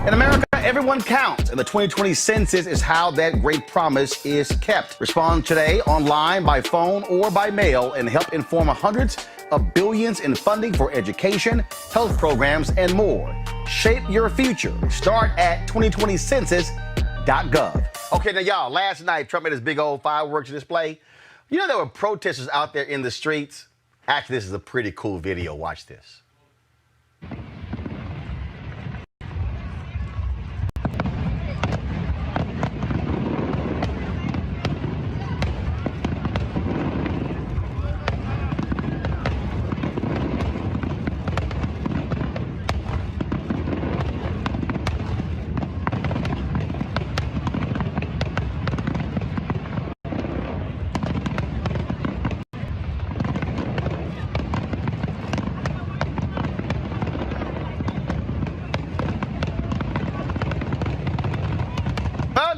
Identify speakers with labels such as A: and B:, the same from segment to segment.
A: In America, everyone counts, and the 2020 census is how that great promise is kept. Respond today online, by phone, or by mail, and help inform hundreds of billions in funding for education, health programs, and more. Shape your future. Start at 2020census.gov. Okay, now y'all, last night Trump made his big old fireworks display. You know there were protesters out there in the streets? Actually, this is a pretty cool video. Watch this.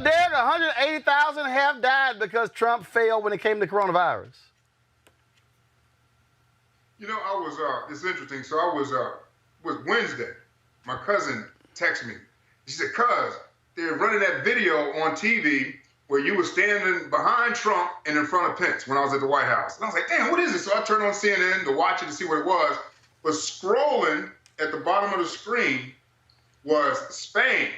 A: Derek, 180,000 have died because Trump failed when it came to coronavirus.
B: You know, it's interesting. So it was Wednesday. My cousin texted me. She said, "Cuz, they're running that video on TV where you were standing behind Trump and in front of Pence when I was at the White House." And I was like, "Damn, what is this?" So I turned on CNN to watch it to see what it was. But scrolling at the bottom of the screen was Spain.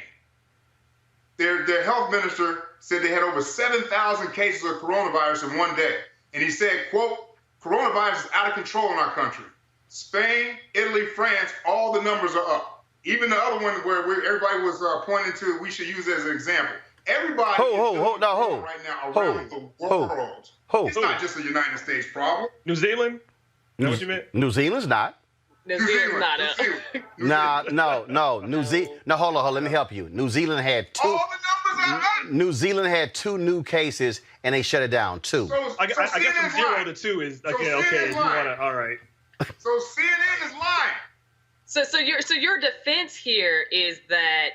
B: Their health minister said they had over 7,000 cases of coronavirus in one day. And he said, quote, "Coronavirus is out of control in our country. Spain, Italy, France, all the numbers are up." Even the other one where everybody was pointing to, we should use it as an example. Everybody right now around the world. It's not just a United States problem.
C: New Zealand? Is that what you meant?
A: New Zealand's not.
D: New Zealand's not up.
A: No. No, hold on. Let me help you. New Zealand had two.
B: All the numbers are up.
A: New Zealand had 2 new cases, and they shut it down. 2.
C: I guess from 0 to 2 is okay. If you wanna, all right.
B: So CNN is lying.
D: So your defense here is that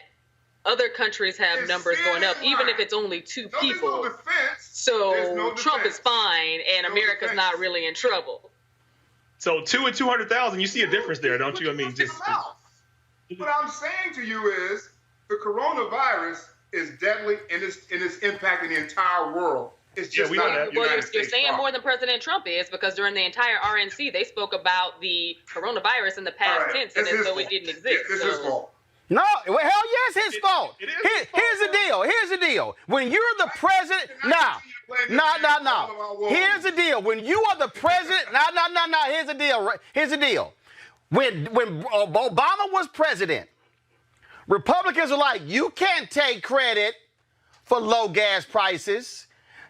D: other countries have numbers going up, even if it's only 2 people.
B: No defense.
D: So Trump is fine, and America's not really in trouble.
C: So 2 and 200,000, you see a difference there, don't you? I mean, just.
B: What I'm saying to you is the coronavirus is deadly and it's impacting the entire world. It's just not
D: you're saying more than President Trump is, because during the entire RNC they spoke about the coronavirus in the past tense, and so it didn't exist.
B: It's his fault.
A: No, well, hell yes, his fault. Here's the deal. When you're the president, no. Here's the deal. When you are the president, Here's the deal. When Obama was president, Republicans were like, you can't take credit for low gas prices.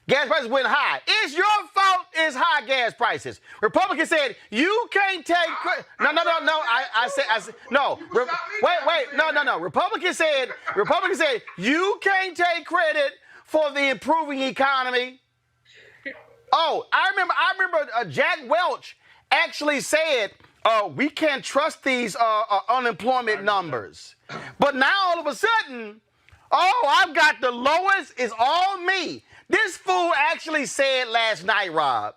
A: Gas prices went high. It's your fault it's high gas prices. Republicans said, you can't take credit. No. I said, no. No. Republicans said, you can't take credit for the improving economy. Oh, I remember Jack Welch actually said, we can't trust these unemployment numbers. But now all of a sudden, I've got the lowest, it's all me. This fool actually said last night, Rob,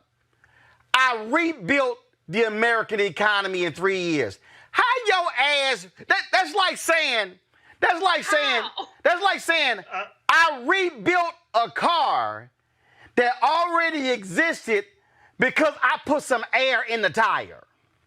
A: I rebuilt the American economy in 3 years. How your ass, that's like saying, I rebuilt a car that already existed because I put some air in the tire.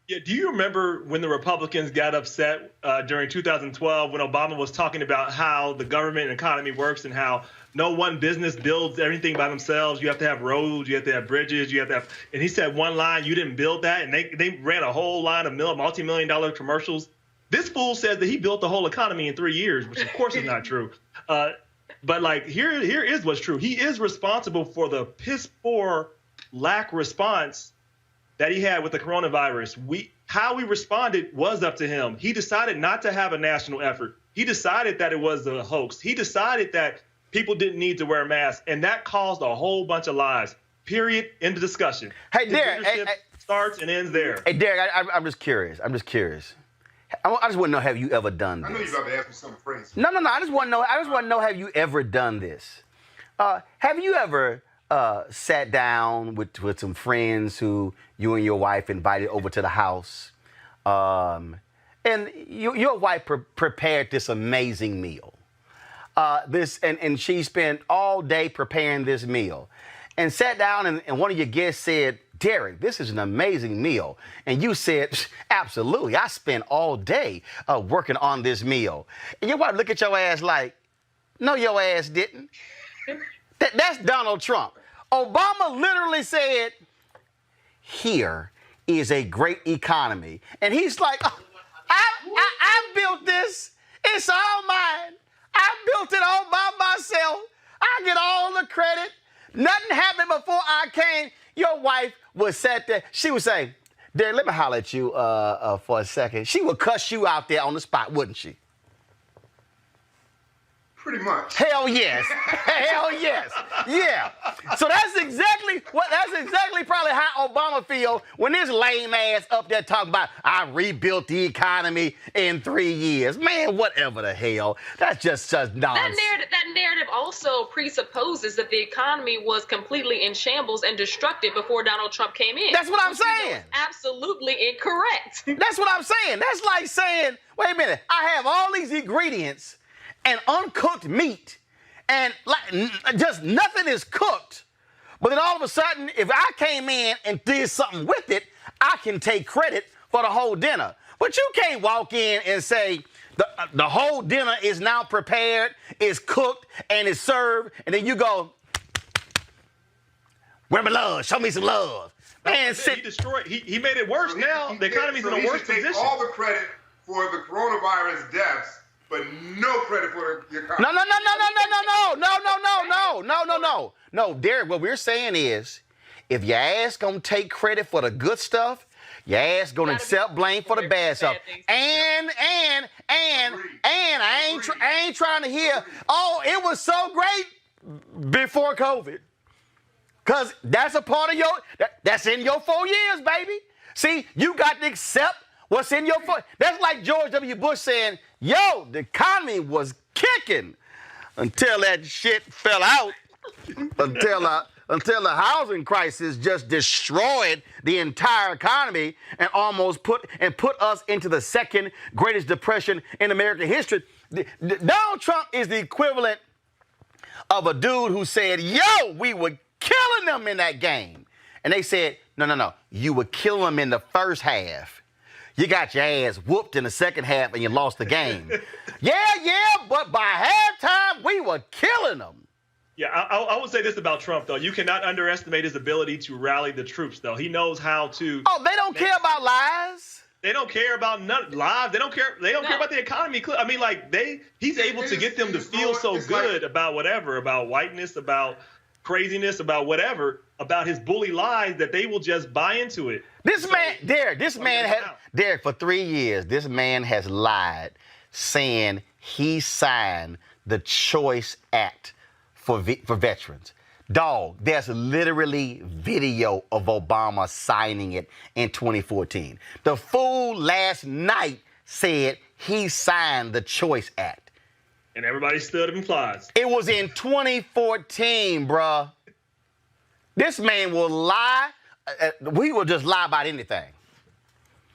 C: Yeah, do you remember when the Republicans got upset during 2012 when Obama was talking about how the government and economy works and how no one business builds everything by themselves? You have to have roads, you have to have bridges, you have to have, and he said one line, you didn't build that, and they ran a whole line of multi-million-dollar commercials. This fool says that he built the whole economy in 3 years, which of course is not true. But like here is what's true. He is responsible for the piss poor lack response that he had with the coronavirus. How we responded was up to him. He decided not to have a national effort. He decided that it was a hoax. He decided that people didn't need to wear masks, and that caused a whole bunch of lies. Period. End of discussion.
A: Hey, Derek.
C: Starts and ends there.
A: Hey, Derek, I'm just curious. I just want to know, have you ever done this?
B: I know you're about to ask me something crazy.
A: No. I just want to know, have you ever done this? Have you ever sat down with some friends who you and your wife invited over to the house, and your wife prepared this amazing meal, and she spent all day preparing this meal, and sat down and one of your guests said, Derek, this is an amazing meal, and you said, absolutely, I spent all day working on this meal, and your wife look at your ass like, no, your ass didn't. That's Donald Trump. Obama literally said, here is a great economy. And he's like, oh, I built this. It's all mine. I built it all by myself. I get all the credit. Nothing happened before I came. Your wife would sit there. She would say, Derek, let me holler at you for a second. She would cuss you out there on the spot, wouldn't she?
B: Pretty much.
A: Hell yes. Hell yes. Yeah. So that's exactly probably how Obama feel when this lame ass up there talking about I rebuilt the economy in 3 years. Man, whatever the hell. That's just such nonsense.
D: That narrative also presupposes that the economy was completely in shambles and destructive before Donald Trump came in.
A: That's what I'm saying.
D: Absolutely incorrect.
A: That's what I'm saying. That's like saying, wait a minute, I have all these ingredients and uncooked meat, and just nothing is cooked. But then all of a sudden, if I came in and did something with it, I can take credit for the whole dinner. But you can't walk in and say the whole dinner is now prepared, is cooked, and is served, and then you go, where my love? Show me some love. Man,
C: he destroyed. He made it worse now. The economy's in a worse position.
B: He should take all the credit for the coronavirus deaths, but no credit for the economy.
A: No, Derek, what we're saying is, if your ass gonna take credit for the good stuff, your ass gonna accept blame for the bad stuff. And I ain't trying to hear, oh, it was so great before COVID. Cause that's a part of that's in your 4 years, baby. See, you got to accept what's in your foot. That's like George W. Bush saying, yo, the economy was kicking until that shit fell out, until the housing crisis just destroyed the entire economy and almost put us into the second greatest depression in American history. Donald Trump is the equivalent of a dude who said, yo, we were killing them in that game. And they said, no, you were killing them in the first half. You got your ass whooped in the second half and you lost the game. yeah, but by halftime, we were killing them.
C: Yeah, I would say this about Trump, though. You cannot underestimate his ability to rally the troops, though. He knows how to.
A: Oh, they don't care about lies.
C: They don't care about lives. They don't care about the economy. I mean, like he's able to get them to feel so good about whatever, about whiteness, about craziness, about whatever, about his bully lies that they will just buy into it.
A: Derek, for 3 years, this man has lied, saying he signed the Choice Act for veterans. Dog, there's literally video of Obama signing it in 2014. The fool last night said he signed the Choice Act.
C: And everybody stood and applauds.
A: It was in 2014, bruh. This man will lie. We will just lie about anything.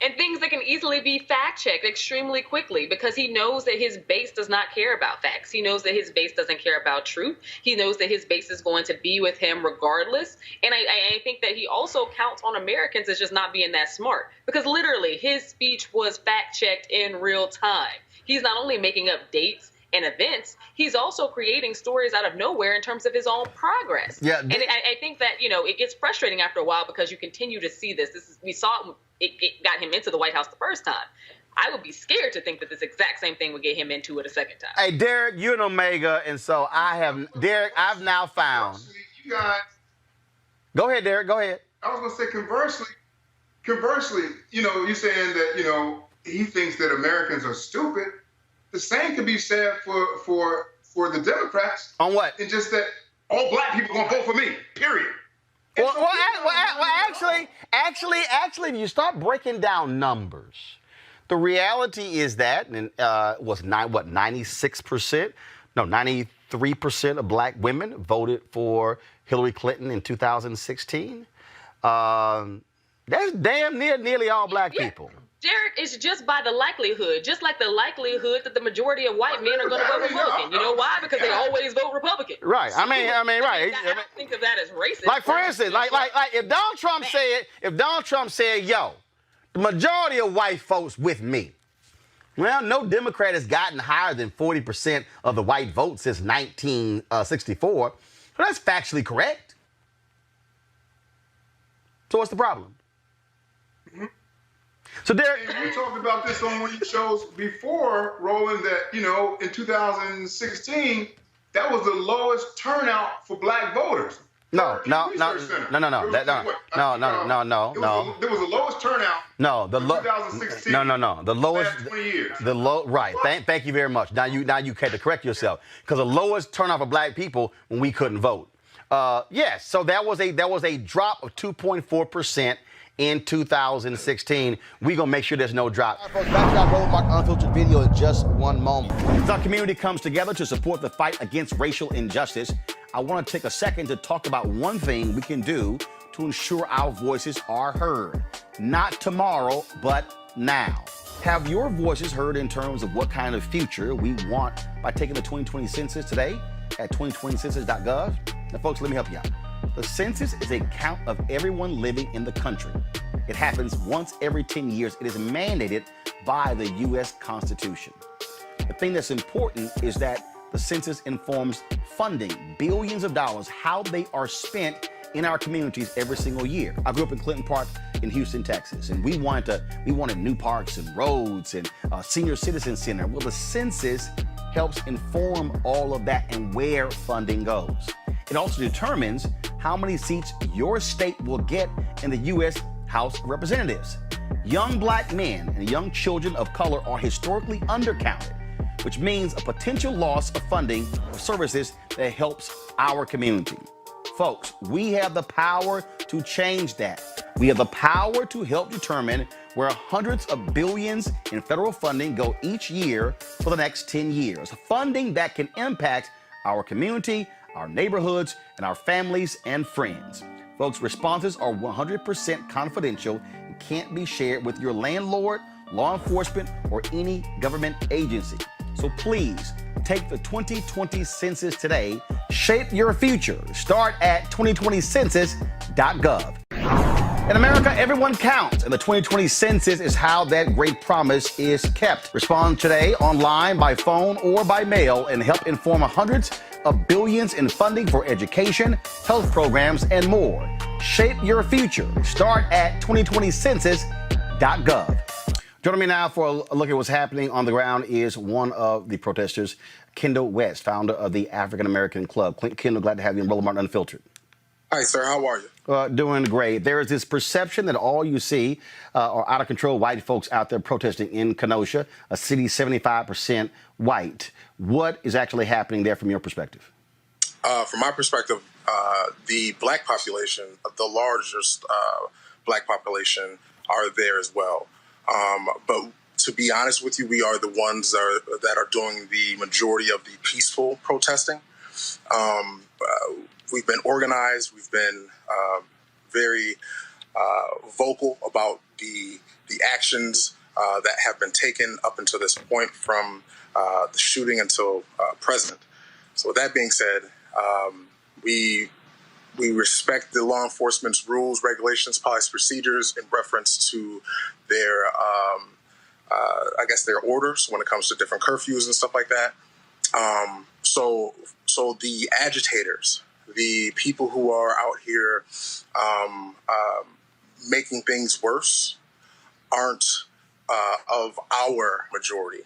D: And things that can easily be fact-checked extremely quickly because he knows that his base does not care about facts. He knows that his base doesn't care about truth. He knows that his base is going to be with him regardless. And I think that he also counts on Americans as just not being that smart because literally his speech was fact-checked in real time. He's not only making up dates and events, he's also creating stories out of nowhere in terms of his own progress.
A: Yeah,
D: and I think that, it gets frustrating after a while because you continue to see this. We saw it got him into the White House the first time. I would be scared to think that this exact same thing would get him into it a second time.
A: Hey, Derek, you're an Omega, and so I've now found.
B: You guys.
A: Go ahead, Derek. Go ahead.
B: I was gonna say conversely, you're saying that he thinks that Americans are stupid. The same can be said for the Democrats.
A: On what?
B: And just that all black people gonna vote for me. Period.
A: Actually, if you start breaking down numbers, the reality is that was 96%, no, 93% of black women voted for Hillary Clinton in 2016. That's damn nearly all black people.
D: Derek, it's just by the likelihood, just like the likelihood that the majority of white men are going to vote Republican. You know why? Because they always vote Republican.
A: Right. I mean, right.
D: I don't think of that as racist.
A: Like, for instance, like if Donald Trump said, yo, the majority of white folks with me. Well, no Democrat has gotten higher than 40% of the white vote since 1964. So that's factually correct. So what's the problem?
B: Mm-hmm.
A: So Derek,
B: and we talked about this on one of your shows before, Roland, that, in 2016, that was the lowest turnout for black voters.
A: No. There was
B: the lowest turnout.
A: No, the
B: 2016.
A: No. The lowest.
B: 20 years.
A: Right. Thank you very much. Now you had to correct yourself because the lowest turnout for black people when we couldn't vote. Yes. So that was a drop of 2.4%. In 2016, we're going to make sure there's no drop. All right, folks, back to our Roland Unfiltered video in just one moment. As our community comes together to support the fight against racial injustice, I want to take a second to talk about one thing we can do to ensure our voices are heard. Not tomorrow, but now. Have your voices heard in terms of what kind of future we want by taking the 2020 census today at 2020census.gov? Now, folks, let me help you out. The census is a count of everyone living in the country. It happens once every 10 years. It is mandated by the U.S. Constitution. The thing that's important is that the census informs funding, billions of dollars, how they are spent in our communities every single year. I grew up in Clinton Park in Houston, Texas, and we wanted new parks and roads and a senior citizen center. Well, the census helps inform all of that and where funding goes. It also determines how many seats your state will get in the U.S. House of Representatives. Young black men and young children of color are historically undercounted, which means a potential loss of funding for services that helps our community. Folks, we have the power to change that. We have the power to help determine where hundreds of billions in federal funding go each year for the next 10 years. Funding that can impact our community, our neighborhoods, and our families and friends. Folks, responses are 100% confidential and can't be shared with your landlord, law enforcement, or any government agency. So please, take the 2020 census today. Shape your future. Start at 2020census.gov. In America, everyone counts, and the 2020 census is how that great promise is kept. Respond today online, by phone, or by mail, and help inform hundreds of billions in funding for education, health programs, and more. Shape your future. Start at 2020census.gov. Joining me now for a look at what's happening on the ground is one of the protesters, Kendall West, founder of the African American Club. Kendall, glad to have you in Roland Martin Unfiltered.
E: Hi, sir. How are you?
A: Doing great. There is this perception that all you see are out of control white folks out there protesting in Kenosha, a city 75% white. What is actually happening there from your perspective?
E: From my perspective, the black population, the largest black population, are there as well. But to be honest with you, we are the ones that are doing the majority of the peaceful protesting. We've been organized. We've been very vocal about the actions that have been taken up until this point, from the shooting until present. So with that being said, we respect the law enforcement's rules, regulations, policies, procedures in reference to their, I guess, their orders when it comes to different curfews and stuff like that. So the agitators, the people who are out here making things worse, aren't of our majority.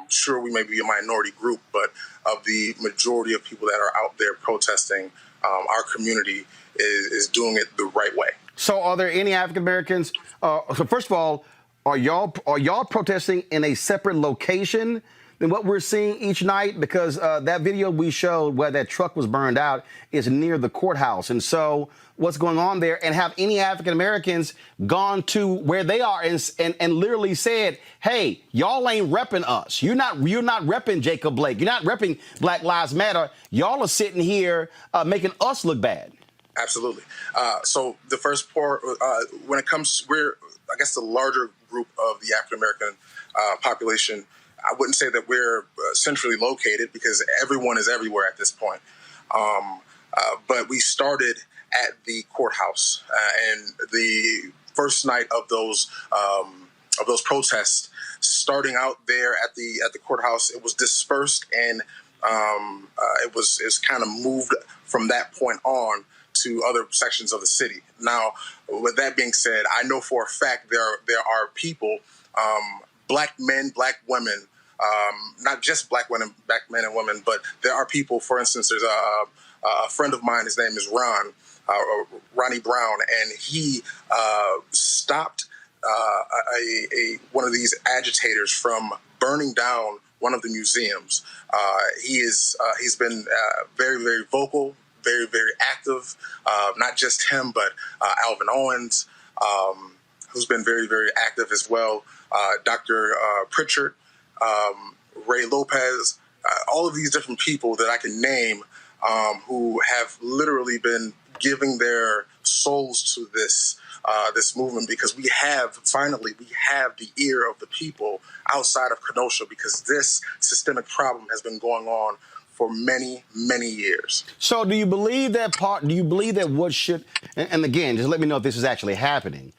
E: Sure, we may be a minority group, but of the majority of people that are out there protesting, our community is doing it the right way. So
A: are there any African Americans? So first of all, are y'all protesting in a separate location than what we're seeing each night? Because that video we showed where that truck was burned out is near the courthouse. And so what's going on there? And have any African Americans gone to where they are and literally said, hey, y'all ain't repping us. You're not repping Jacob Blake. You're not repping Black Lives Matter. Y'all are sitting here making us look bad.
E: Absolutely. So the first part, when it comes, I guess the larger group of the African American population, I wouldn't say that we're centrally located, because everyone is everywhere at this point. But we started at the courthouse, and the first night of those protests, starting out there at the courthouse, it was dispersed, and it was kind of moved from that point on to other sections of the city. Now, with that being said, I know for a fact there are people, black men, black women, not just black men and women, but there are people. For instance, there's a friend of mine. His name is Ronnie Brown, and he stopped one of these agitators from burning down one of the museums. He's been very, very vocal, very, very active. Not just him, but Alvin Owens, who's been very, very active as well. Dr. Pritchard, Ray Lopez, all of these different people that I can name, who have literally been giving their souls to this movement, because we have the ear of the people outside of Kenosha, because this systemic problem has been going on for many, many years.
A: So do you believe that what should, and again, just let me know if this is actually happening.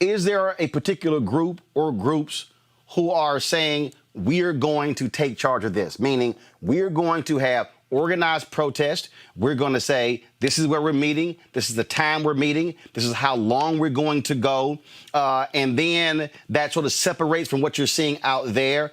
A: Is there a particular group or groups who are saying we're going to take charge of this? Meaning we're going to have organized protest. We're going to say, this is where we're meeting. This is the time we're meeting. This is how long we're going to go. And then that sort of separates from what you're seeing out there.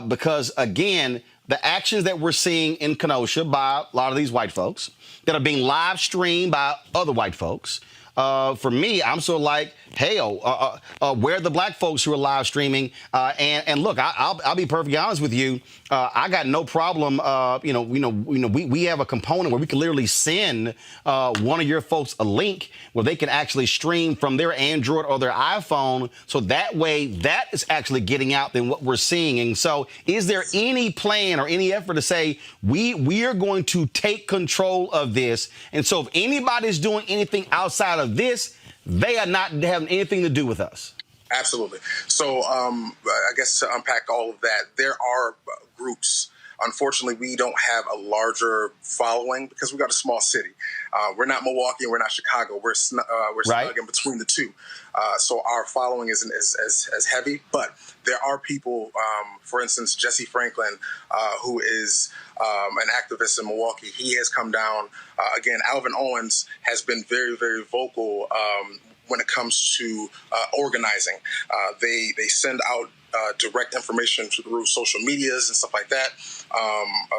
A: Because, again, the actions that we're seeing in Kenosha by a lot of these white folks that are being live streamed by other white folks, for me, I'm sort of like, hell, where are the black folks who are live streaming? And look, I'll be perfectly honest with you. I got no problem. We have a component where we can literally send one of your folks a link where they can actually stream from their Android or their iPhone. So that way, that is actually getting out than what we're seeing. And so, is there any plan or any effort to say we are going to take control of this? And so, if anybody's doing anything outside of this, they are not having anything to do with us.
E: Absolutely. So I guess to unpack all of that, there are groups. Unfortunately, we don't have a larger following because we got a small city. We're not Milwaukee and we're not Chicago. We're snug in between the two. So our following isn't as heavy. But there are people, for instance, Jesse Franklin, who is an activist in Milwaukee. He has come down. Again, Alvin Owens has been very, very vocal when it comes to organizing. They send out direct information through social medias and stuff like that,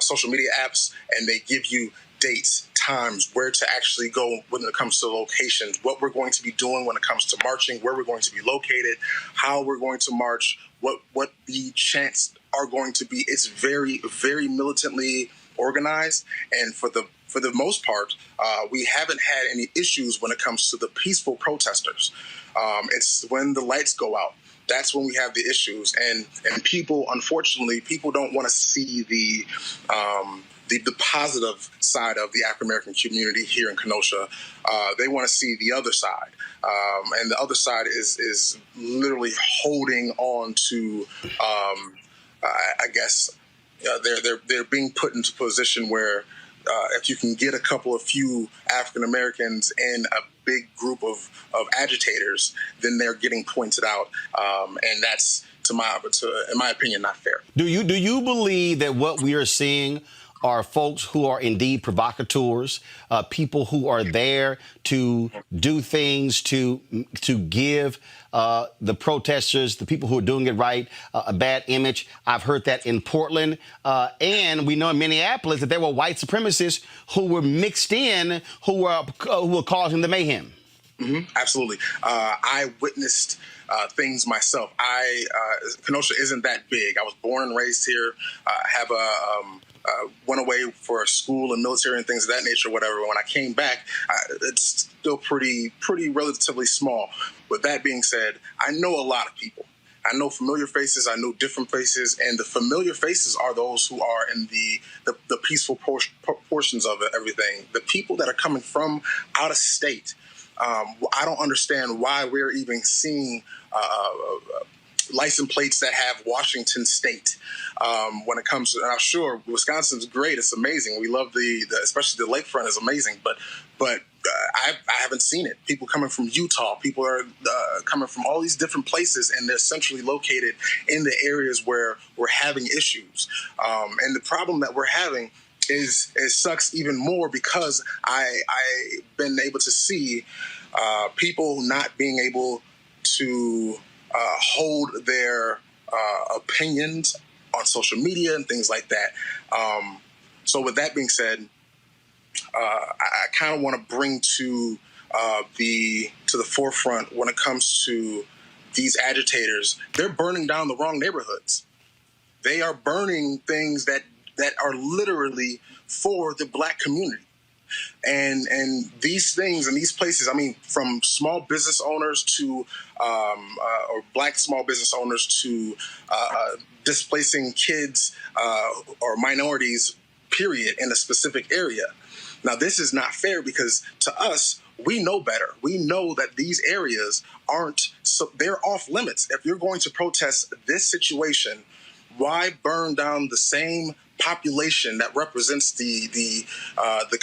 E: social media apps, and they give you dates, times, where to actually go when it comes to locations, what we're going to be doing when it comes to marching, where we're going to be located, how we're going to march, what the chants are going to be. It's very, very militantly organized, and for the most part, we haven't had any issues when it comes to the peaceful protesters. It's when the lights go out. That's when we have the issues, and people, unfortunately, people don't want to see the the positive side of the African American community here in Kenosha. They want to see the other side, and the other side is literally holding on to, I guess, they're being put into a position where if you can get a few African Americans in a big group of agitators, then they're getting pointed out, and that's in my opinion, not fair.
A: Do you believe that what we are seeing are folks who are indeed provocateurs, people who are there to do things to give the protesters, the people who are doing it right, a bad image? I've heard that in Portland, and we know in Minneapolis that there were white supremacists who were mixed in, who were causing the mayhem.
E: Mm-hmm. Absolutely. I witnessed things myself. Kenosha isn't that big. I was born and raised here. Have went away for school and military and things of that nature, whatever. When I came back, it's still pretty relatively small. With that being said, I know a lot of people. I know familiar faces. I know different faces, and the familiar faces are those who are in the peaceful portions of everything. The people that are coming from out of state. I don't understand why we're even seeing license plates that have Washington State. When it comes to, and I'm sure Wisconsin's great. It's amazing. We love especially the lakefront is amazing. But I haven't seen it. People coming from Utah. People are coming from all these different places, and they're centrally located in the areas where we're having issues. And the problem that we're having is it sucks even more because I've been able to see people not being able to hold their opinions on social media and things like that. So with that being said, I kind of want to bring to the forefront when it comes to these agitators. They're burning down the wrong neighborhoods. They are burning things that are literally for the Black community. And these things and these places, I mean, from small business owners to or Black small business owners to displacing kids or minorities, period, in a specific area. Now, this is not fair because to us, we know better. We know that these areas they're off limits. If you're going to protest this situation, why burn down the same population that represents the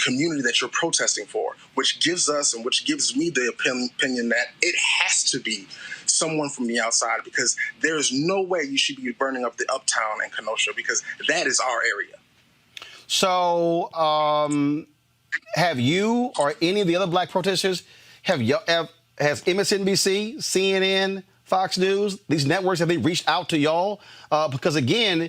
E: community that you're protesting for, which gives us and which gives me the opinion that it has to be someone from the outside, because there is no way you should be burning up the uptown in Kenosha, because that is our area.
A: So have you or any of the other Black protesters, has MSNBC, CNN, Fox News, these networks, have they reached out to y'all? Because again,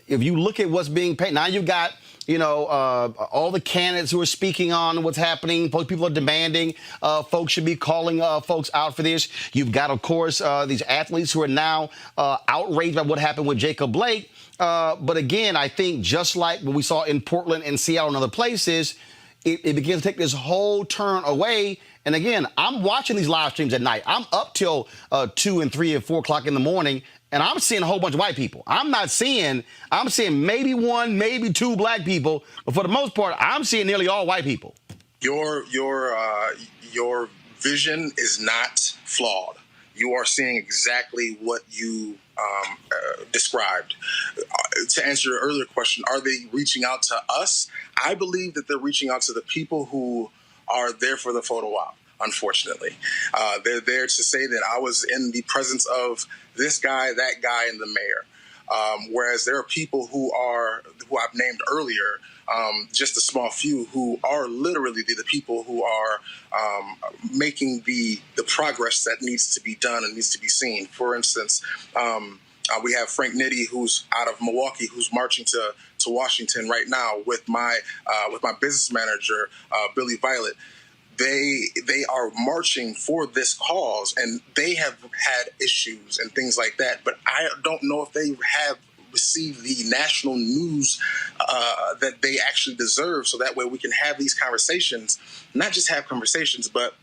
A: if you look at what's being paid, now you've got, all the candidates who are speaking on what's happening. People are demanding folks should be calling folks out for this. You've got, of course, these athletes who are now outraged by what happened with Jacob Blake. But again, I think just like what we saw in Portland and Seattle and other places, it begins to take this whole turn away. And again, I'm watching these live streams at night. I'm up till 2 and 3 and 4 o'clock in the morning, and I'm seeing a whole bunch of white people. I'm seeing maybe 1, maybe 2 Black people, but for the most part, I'm seeing nearly all white people. Your
E: vision is not flawed. You are seeing exactly what you described. To answer your earlier question, are they reaching out to us? I believe that they're reaching out to the people who are there for the photo op, unfortunately. They're there to say that I was in the presence of this guy, that guy, and the mayor. Whereas there are people who I've named earlier, just a small few, who are literally the people who are making the progress that needs to be done and needs to be seen. For instance, we have Frank Nitti, who's out of Milwaukee, who's marching to Washington right now with my business manager, Billy Violet. They are marching for this cause, and they have had issues and things like that. But I don't know if they have received the national news that they actually deserve, so that way we can have these conversations, not just have conversations, but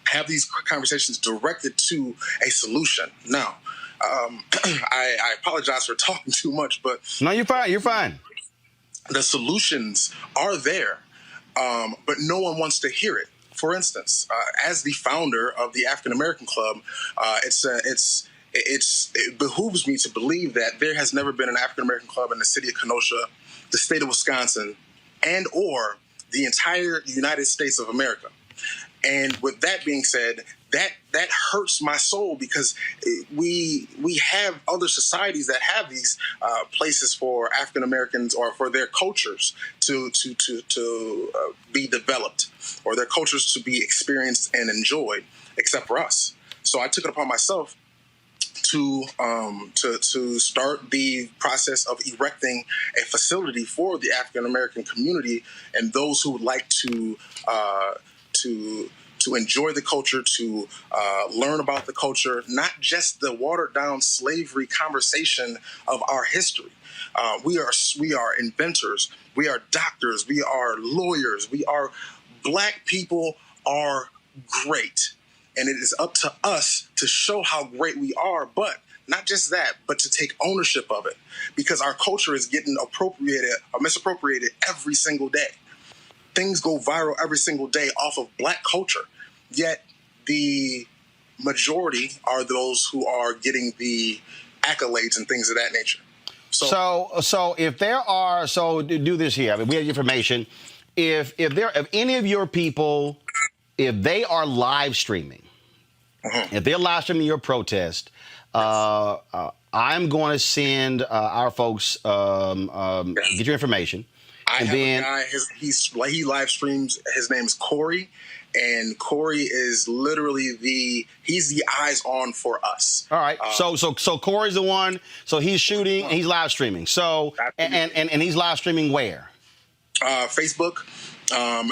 E: have these conversations directed to a solution. Now, I apologize for talking too much, but...
A: No, you're fine. You're fine.
E: the solutions are there, but no one wants to hear it. For instance, as the founder of the African American Club, it behooves me to believe that there has never been an African American club in the city of Kenosha, the state of Wisconsin, and or the entire United States of America. And with that being said, that hurts my soul, because we have other societies that have these places for African Americans or for their cultures to be developed, or their cultures to be experienced and enjoyed, except for us. So I took it upon myself to start the process of erecting a facility for the African American community and those who would like to enjoy the culture, to learn about the culture, not just the watered down slavery conversation of our history. We are inventors, we are doctors, we are lawyers, Black people are great. And it is up to us to show how great we are, but not just that, but to take ownership of it, because our culture is getting appropriated or misappropriated every single day. Things go viral every single day off of Black culture, yet the majority are those who are getting the accolades and things of that nature.
A: So if there are, do this here. I mean, we have information. If any of your people, if they are live streaming, if they're live streaming your protest, I'm going to send our folks get your information.
E: I have a guy. He live streams. His name is Corey, and Corey is literally he's the eyes on for us. All right.
A: So Corey's the one. So he's shooting. He's live streaming. So and he's live streaming where?
E: Facebook.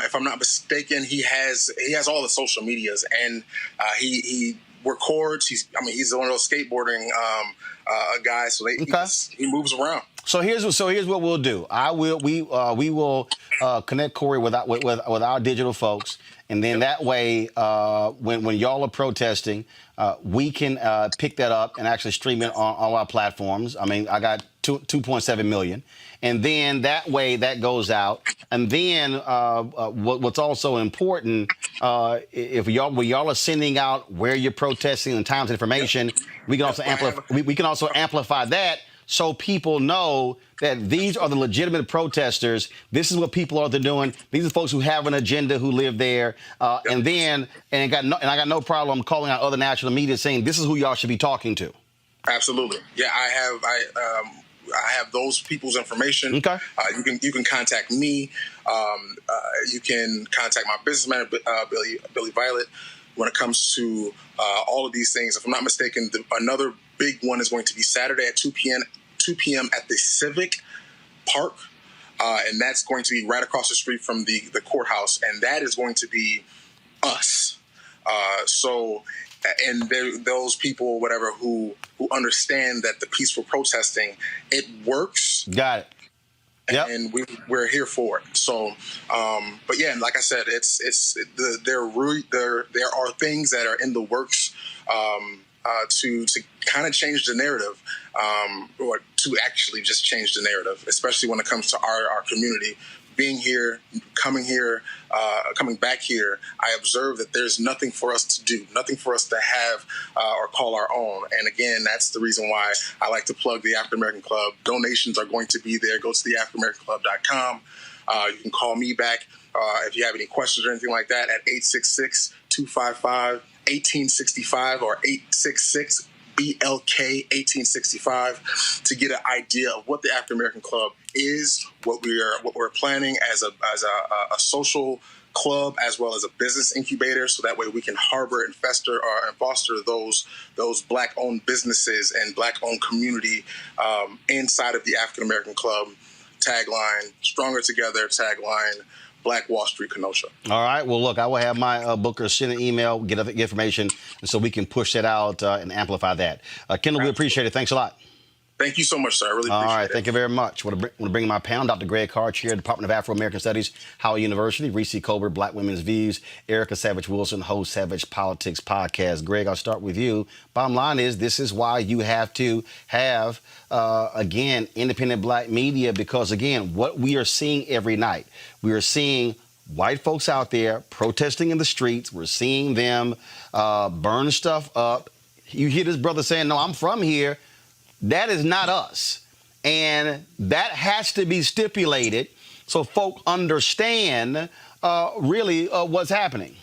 E: If I'm not mistaken, he has all the social medias, and he records. He's one of those skateboarding guys, so he moves around.
A: So here's what we'll do. We will connect Corey with our digital folks, and then that way, when y'all are protesting, we can pick that up and actually stream it on all our platforms. I mean, I got 2.7 million. And then that way that goes out. And then what's also important, if y'all are sending out where you're protesting and times and information, we can also amplify that, so people know that these are the legitimate protesters. This is what people are doing. These are folks who have an agenda, who live there. And I got no problem calling out other national media saying this is who y'all should be talking to.
E: Absolutely. Yeah, I have those people's information.
A: Okay.
E: You can contact me. You can contact my business manager, Billy Violet. When it comes to all of these things, if I'm not mistaken, another big one is going to be Saturday at 2 p.m. at the Civic Park, and that's going to be right across the street from the courthouse, and that is going to be us. And those people, whatever, who understand that the peaceful protesting, it works.
A: Got it. Yep. And
E: we're here for it. So, but yeah, like I said, there are things that are in the works to kind of change the narrative, or to actually just change the narrative, especially when it comes to our community. Being here, coming back here, I observe that there's nothing for us to do, nothing for us to have or call our own. And again, that's the reason why I like to plug the African American Club. Donations are going to be there. Go to the AfricanAmericanClub.com. You can call me back if you have any questions or anything like that at 866-255-1865 or 866 BLK 1865 to get an idea of what the African American Club is, what we're planning as a social club as well as a business incubator, so that way we can harbor and foster those Black-owned businesses and Black-owned community inside of the African American Club. Tagline: Stronger Together. Tagline: Black Wall Street, Kenosha.
A: All right. Well, look, I will have my booker send an email, get information, so we can push that out and amplify that. Kendall, we appreciate it. Thanks a lot.
E: Thank you so much, sir. I really
A: All
E: appreciate
A: right,
E: it.
A: thank you very much. Want to bring my pound, Dr. Greg Carr, Chair, Department of Afro-American Studies, Howard University, Reese Colbert, Black Women's Views, Erica Savage-Wilson, host Savage Politics Podcast. Greg, I'll start with you. Bottom line is, this is why you have to have, again, independent black media, because, again, what we are seeing every night, we are seeing white folks out there protesting in the streets. We're seeing them burn stuff up. You hear this brother saying, no, I'm from here. That is not us. And that has to be stipulated so folk understand really what's happening.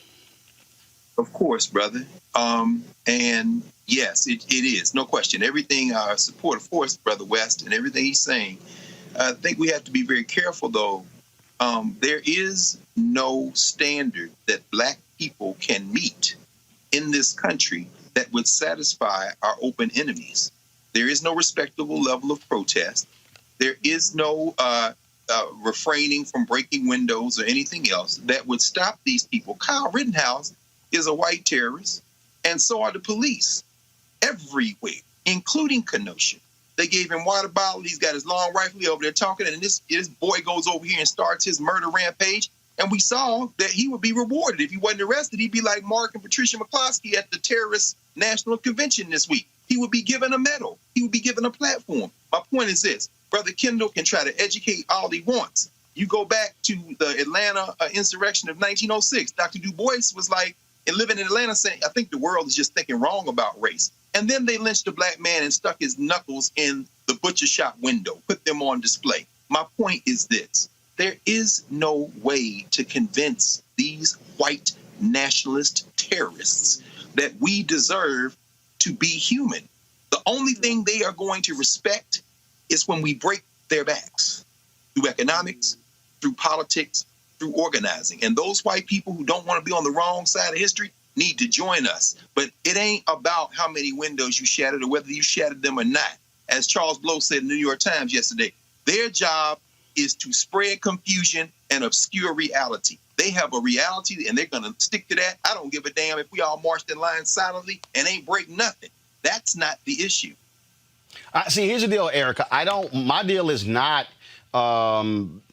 F: Of course, brother. And yes, it is. No question. Everything I support, of course, Brother West, and everything he's saying. I think we have to be very careful, though. There is no standard that black people can meet in this country that would satisfy our open enemies. There is no respectable level of protest. There is no refraining from breaking windows or anything else that would stop these people. Kyle Rittenhouse is a white terrorist, and so are the police everywhere, including Kenosha. They gave him water bottle. He's got his long rifle over there talking, and this boy goes over here and starts his murder rampage. And we saw that he would be rewarded. If he wasn't arrested, he'd be like Mark and Patricia McCloskey at the Terrorist National Convention this week. He would be given a medal. He would be given a platform. My point is this. Brother Kendall can try to educate all he wants. You go back to the Atlanta insurrection of 1906. Dr. Du Bois was like, and living in Atlanta saying, I think the world is just thinking wrong about race. And then they lynched a black man and stuck his knuckles in the butcher shop window, put them on display. My point is this. There is no way to convince these white nationalist terrorists that we deserve to be human. The only thing they are going to respect is when we break their backs through economics, through politics, through organizing. And those white people who don't want to be on the wrong side of history need to join us. But it ain't about how many windows you shattered or whether you shattered them or not. As Charles Blow said in the New York Times yesterday, their job is to spread confusion and obscure reality. They have a reality and they're going to stick to that. I don't give a damn if we all marched in line silently and ain't break nothing. That's not the issue.
A: See, here's the deal, Erica. My deal is not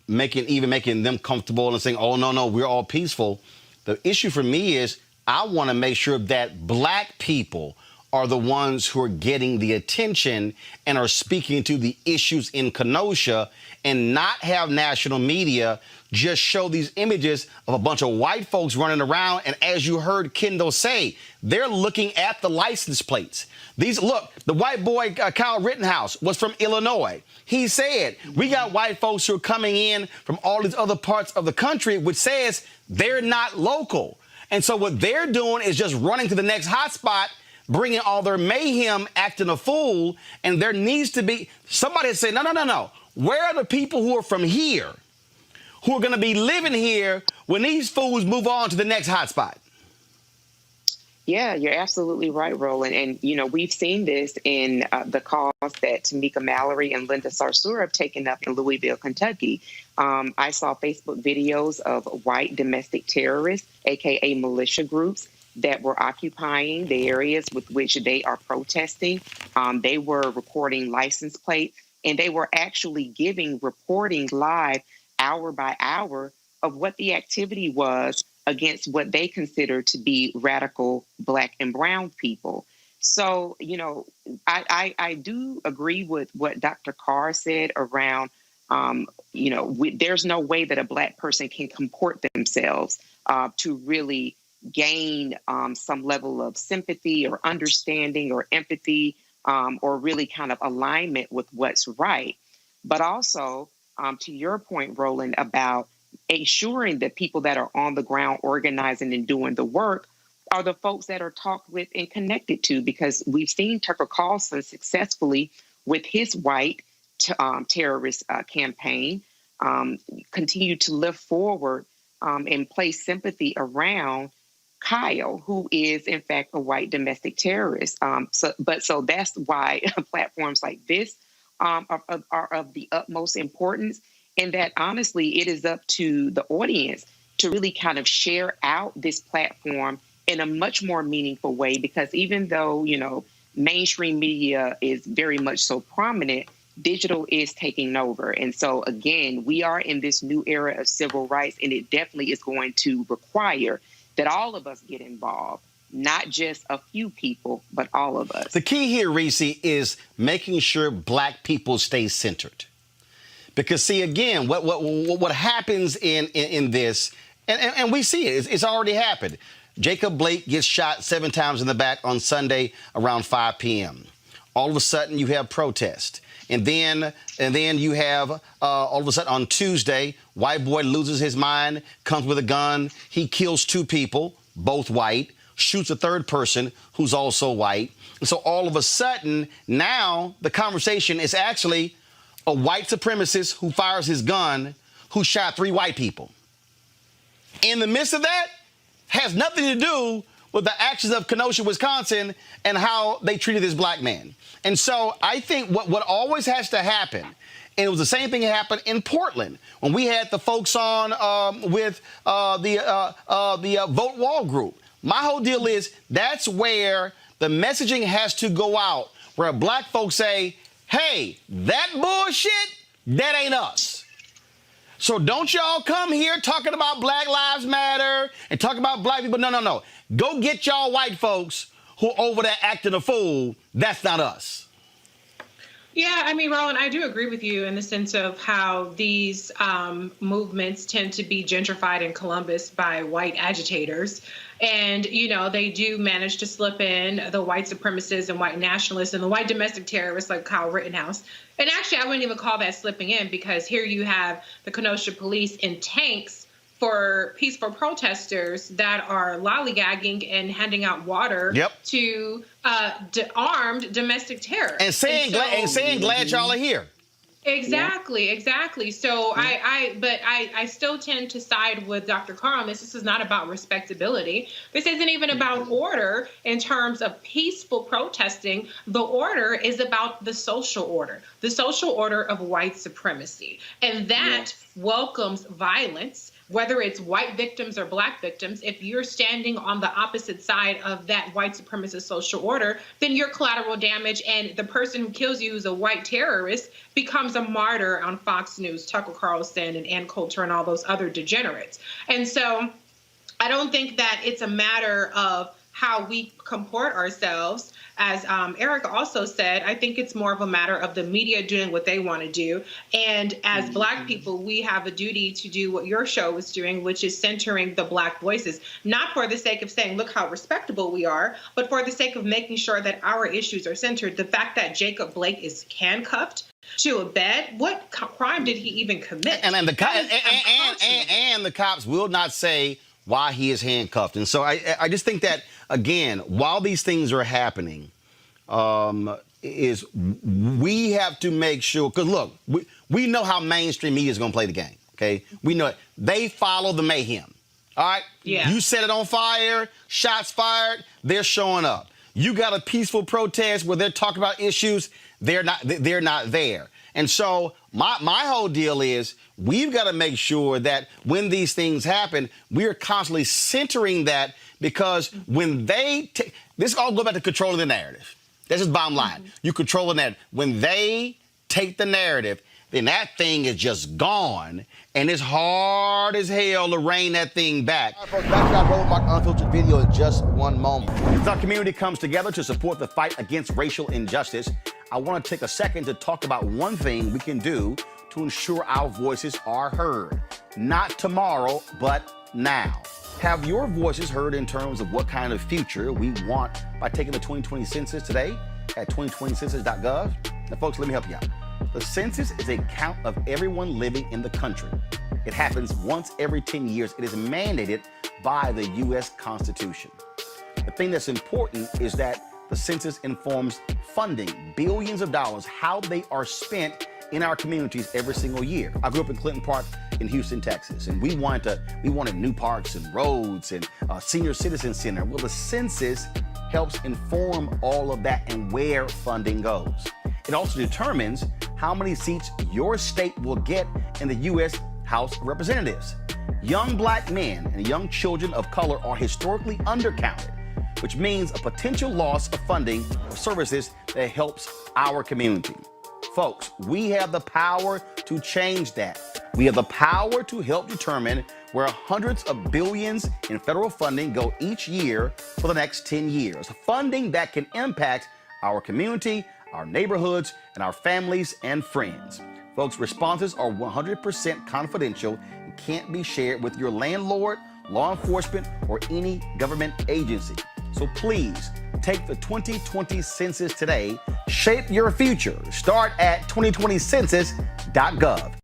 A: making them comfortable and saying, oh, no, we're all peaceful. The issue for me is I want to make sure that black people are the ones who are getting the attention and are speaking to the issues in Kenosha, and not have national media just show these images of a bunch of white folks running around. And as you heard Kendall say, they're looking at the license plates. Look, the white boy, Kyle Rittenhouse, was from Illinois. He said, we got white folks who are coming in from all these other parts of the country, which says they're not local. And so what they're doing is just running to the next hotspot, bringing all their mayhem, acting a fool. And there needs to be somebody to say, no. Where are the people who are from here, who are going to be living here when these fools move on to the next hotspot?
G: Yeah, you're absolutely right, Roland. And, we've seen this in the cause that Tamika Mallory and Linda Sarsour have taken up in Louisville, Kentucky. I saw Facebook videos of white domestic terrorists, a.k.a. militia groups, that were occupying the areas with which they are protesting. They were recording license plates, and they were actually reporting live hour by hour of what the activity was against what they consider to be radical Black and brown people. So, I do agree with what Dr. Carr said around, there's no way that a Black person can comport themselves to really gain some level of sympathy or understanding or empathy or really kind of alignment with what's right. But also, to your point, Roland, about ensuring that people that are on the ground organizing and doing the work are the folks that are talked with and connected to, because we've seen Tucker Carlson successfully with his white terrorist campaign continue to lift forward and place sympathy around Kyle, who is in fact a white domestic terrorist. So that's why platforms like this are of the utmost importance. And that honestly, it is up to the audience to really kind of share out this platform in a much more meaningful way, because even though, mainstream media is very much so prominent, digital is taking over. And so, again, we are in this new era of civil rights, and it definitely is going to require that all of us get involved, not just a few people, but all of us.
A: The key here, Reese, is making sure Black people stay centered. Because, see, again, what happens in this, and we see it, it's already happened. Jacob Blake gets shot 7 times in the back on Sunday around 5 p.m. All of a sudden, you have protest. And then you have, all of a sudden, on Tuesday, white boy loses his mind, comes with a gun. He kills 2 people, both white, shoots a 3rd person who's also white. And so all of a sudden, now the conversation is actually a white supremacist who fires his gun who shot 3 white people. In the midst of that, has nothing to do with the actions of Kenosha, Wisconsin, and how they treated this Black man. And so I think what always has to happen, and it was the same thing that happened in Portland when we had the folks on with the Vote Wall group. My whole deal is that's where the messaging has to go out, where Black folks say, hey, that bullshit, that ain't us. So don't y'all come here talking about Black Lives Matter and talk about Black people. No. Go get y'all white folks who over there acting a fool. That's not us.
H: Yeah, I mean, Roland, I do agree with you in the sense of how these movements tend to be gentrified in Columbus by white agitators. And, you know, they do manage to slip in the white supremacists and white nationalists and the white domestic terrorists like Kyle Rittenhouse. And actually, I wouldn't even call that slipping in, because here you have the Kenosha police in tanks for peaceful protesters that are lollygagging and handing out water to armed domestic terrorists. And
A: saying glad y'all are here.
H: Exactly. So I still tend to side with Dr. Carr on this. This is not about respectability. This isn't even about order in terms of peaceful protesting. The order is about the social order of white supremacy. And that welcomes violence, whether it's white victims or Black victims. If you're standing on the opposite side of that white supremacist social order, then you're collateral damage, and the person who kills you, who's a white terrorist, becomes a martyr on Fox News, Tucker Carlson and Ann Coulter and all those other degenerates. And so I don't think that it's a matter of how we comport ourselves. As Eric also said, I think it's more of a matter of the media doing what they want to do. And as Black people, we have a duty to do what your show was doing, which is centering the Black voices, not for the sake of saying, look how respectable we are, but for the sake of making sure that our issues are centered. The fact that Jacob Blake is handcuffed to a bed, what crime did he even commit?
A: And the cops will not say why he is handcuffed. And so I just think that, again, while these things are happening, is we have to make sure, because look, we know how mainstream media is going to play the game, okay? We know it. They follow the mayhem, all right?
H: Yeah.
A: You set it on fire, shots fired, they're showing up. You got a peaceful protest where they're talking about issues, they're not there. And so my whole deal is we've got to make sure that when these things happen, we are constantly centering that, because when this all go back to controlling the narrative. That's just bottom line. You control the narrative. When they take the narrative, then that thing is just gone, and it's hard as hell to rein that thing back. All right, folks, back to our Roland Mark Unfiltered video in just one moment. As our community comes together to support the fight against racial injustice, I want to take a second to talk about one thing we can do to ensure our voices are heard. Not tomorrow, but now. Have your voices heard in terms of what kind of future we want by taking the 2020 census today at 2020census.gov? Now, folks, let me help you out. The census is a count of everyone living in the country. It happens once every 10 years. It is mandated by the U.S. Constitution. The thing that's important is that the census informs funding, billions of dollars, how they are spent in our communities every single year. I grew up in Clinton Park in Houston, Texas, and we wanted new parks and roads and a senior citizen center. Well, the census helps inform all of that and where funding goes. It also determines how many seats your state will get in the U.S. House of Representatives. Young Black men and young children of color are historically undercounted. which means a potential loss of funding for services that helps our community. Folks, we have the power to change that. We have the power to help determine where hundreds of billions in federal funding go each year for the next 10 years. Funding that can impact our community, our neighborhoods, and our families and friends. Folks, responses are 100% confidential and can't be shared with your landlord, law enforcement, or any government agency. So please take the 2020 census today. Shape your future. Start at 2020census.gov.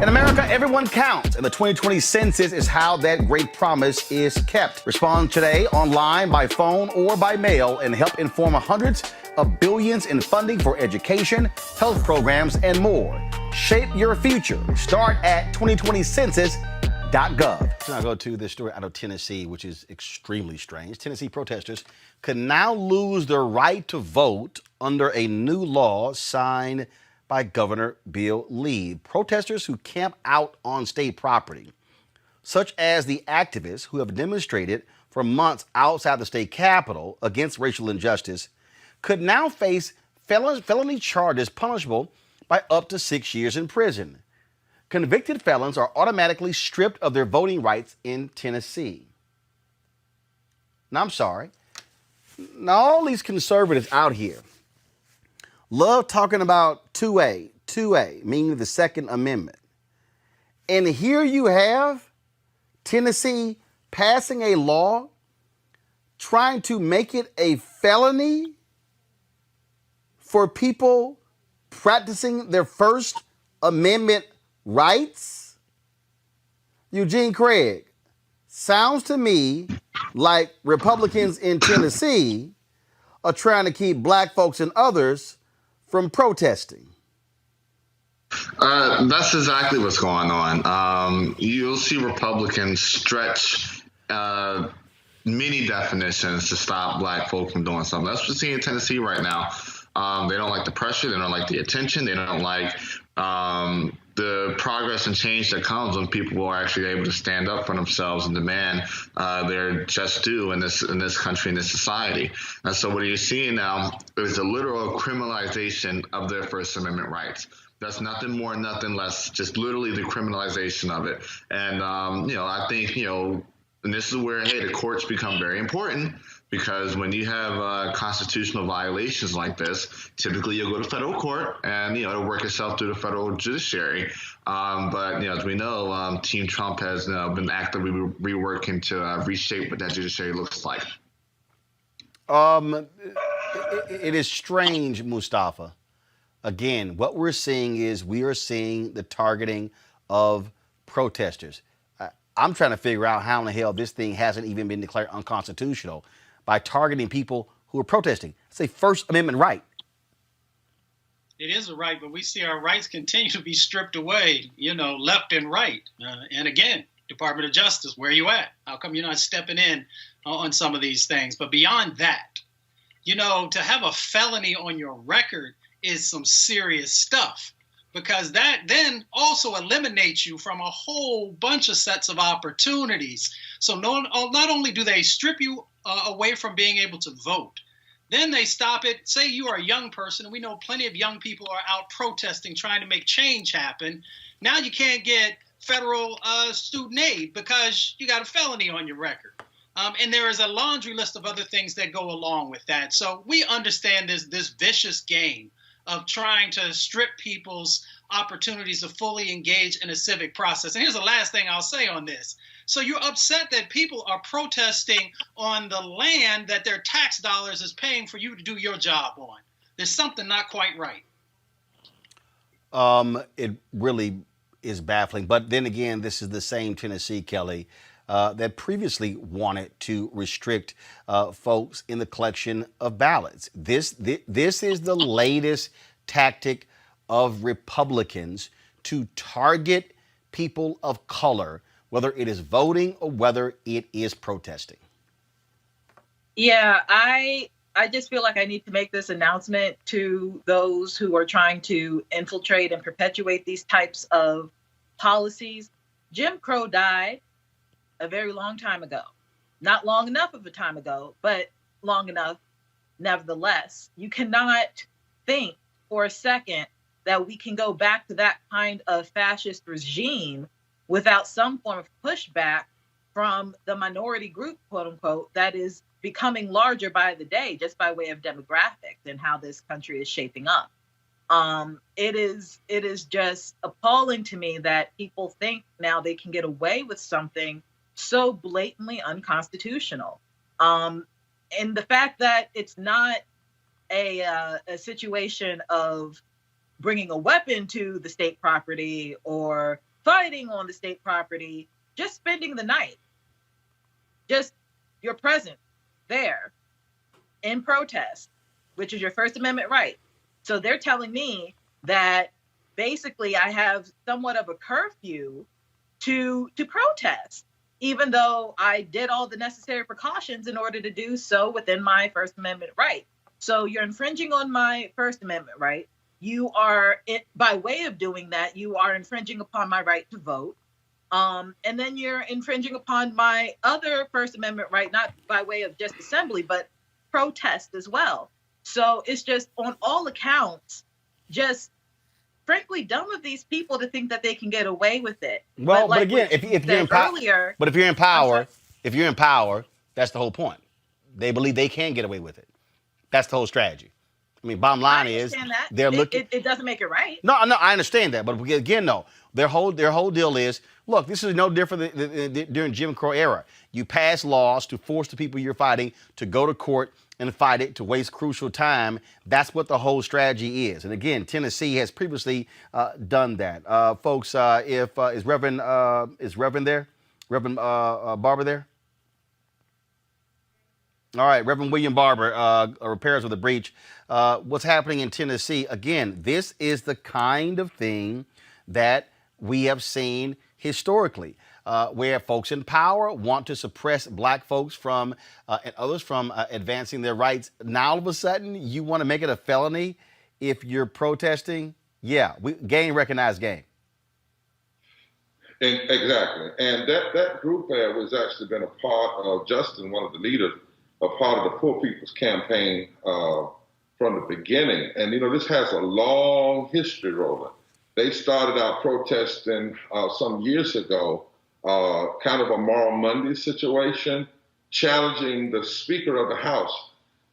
A: In America, everyone counts, and the 2020 census is how that great promise is kept. Respond today online, by phone, or by mail, and help inform hundreds of billions in funding for education, health programs, and more. Shape your future. Start at 2020census.gov. Now go to this story out of Tennessee, which is extremely strange. Tennessee protesters could now lose their right to vote under a new law signed by Governor Bill Lee. Protesters who camp out on state property, such as the activists who have demonstrated for months outside the state capitol against racial injustice, could now face felony charges punishable by up to 6 years in prison. Convicted felons are automatically stripped of their voting rights in Tennessee. Now, I'm sorry. Now, all these conservatives out here love talking about 2A, meaning the Second Amendment. And here you have Tennessee passing a law trying to make it a felony for people practicing their First Amendment rights. Eugene Craig, sounds to me like Republicans in Tennessee are trying to keep black folks and others from protesting.
I: That's exactly what's going on. You'll see Republicans stretch many definitions to stop black folk from doing something. That's what we're seeing in Tennessee right now. They don't like the pressure. They don't like the attention. They don't like the progress and change that comes when people are actually able to stand up for themselves and demand their just due in this country, in this society. And so what you're seeing now is a literal criminalization of their First Amendment rights. That's nothing more, nothing less, just literally the criminalization of it. And, I think, and this is where, the courts become very important. Because when you have constitutional violations like this, typically you'll go to federal court and, it'll work itself through the federal judiciary. But, as we know, Team Trump has been actively reworking to reshape what that judiciary looks like.
A: It is strange, Mustafa. Again, what we're seeing is we are seeing the targeting of protesters. I'm trying to figure out how in the hell this thing hasn't even been declared unconstitutional by targeting people who are protesting. It's a First Amendment right.
J: It is a right, but we see our rights continue to be stripped away, left and right. And again, Department of Justice, where are you at? How come you're not stepping in on some of these things? But beyond that, to have a felony on your record is some serious stuff, because that then also eliminates you from a whole bunch of sets of opportunities. So not only do they strip you away from being able to vote, then they stop it. Say you are a young person, and we know plenty of young people are out protesting, trying to make change happen. Now you can't get federal student aid because you got a felony on your record. And there is a laundry list of other things that go along with that. So we understand this vicious game of trying to strip people's opportunities to fully engage in a civic process. And here's the last thing I'll say on this. So you're upset that people are protesting on the land that their tax dollars is paying for you to do your job on. There's something not quite right.
A: It really is baffling. But then again, this is the same Tennessee, Kelly, that previously wanted to restrict folks in the collection of ballots. This is the latest tactic of Republicans to target people of color, whether it is voting or whether it is protesting.
K: Yeah, I just feel like I need to make this announcement to those who are trying to infiltrate and perpetuate these types of policies. Jim Crow died a very long time ago. not long enough of a time ago, but long enough nevertheless. You cannot think for a second that we can go back to that kind of fascist regime without some form of pushback from the minority group, quote unquote, that is becoming larger by the day, just by way of demographics and how this country is shaping up. It is just appalling to me that people think now they can get away with something so blatantly unconstitutional. And the fact that it's not a situation of bringing a weapon to the state property or fighting on the state property, just spending the night, just your presence there in protest, which is your First Amendment right. So they're telling me that basically I have somewhat of a curfew to protest, even though I did all the necessary precautions in order to do so within my First Amendment right. So you're infringing on my First Amendment right. You are, by way of doing that, you are infringing upon my right to vote. And then you're infringing upon my other First Amendment right, not by way of just assembly, but protest as well. So it's just, on all accounts, just frankly dumb of these people to think that they can get away with it.
A: Well, but again, if you're in power, but if you're in power, that's the whole point. They believe they can get away with it. That's the whole strategy. I mean, bottom line is they're looking.
K: It doesn't make it right.
A: No, I understand that, but again, no, their whole deal is, look, this is no different than during Jim Crow era. You pass laws to force the people you're fighting to go to court and fight it, to waste crucial time. That's what the whole strategy is. And again, Tennessee has previously done that. Folks, is Reverend there? Reverend Barber there? All right, Reverend William Barber, repairs of the breach. What's happening in Tennessee? Again, this is the kind of thing that we have seen historically, where folks in power want to suppress black folks from and others from advancing their rights. Now, all of a sudden, you want to make it a felony if you're protesting? Yeah, game recognized game.
L: Exactly. And that group there was actually been a part of Justin, one of the leaders, a part of the Poor People's Campaign from the beginning. And, this has a long history, Roland. They started out protesting some years ago, kind of a Moral Monday situation, challenging the Speaker of the House.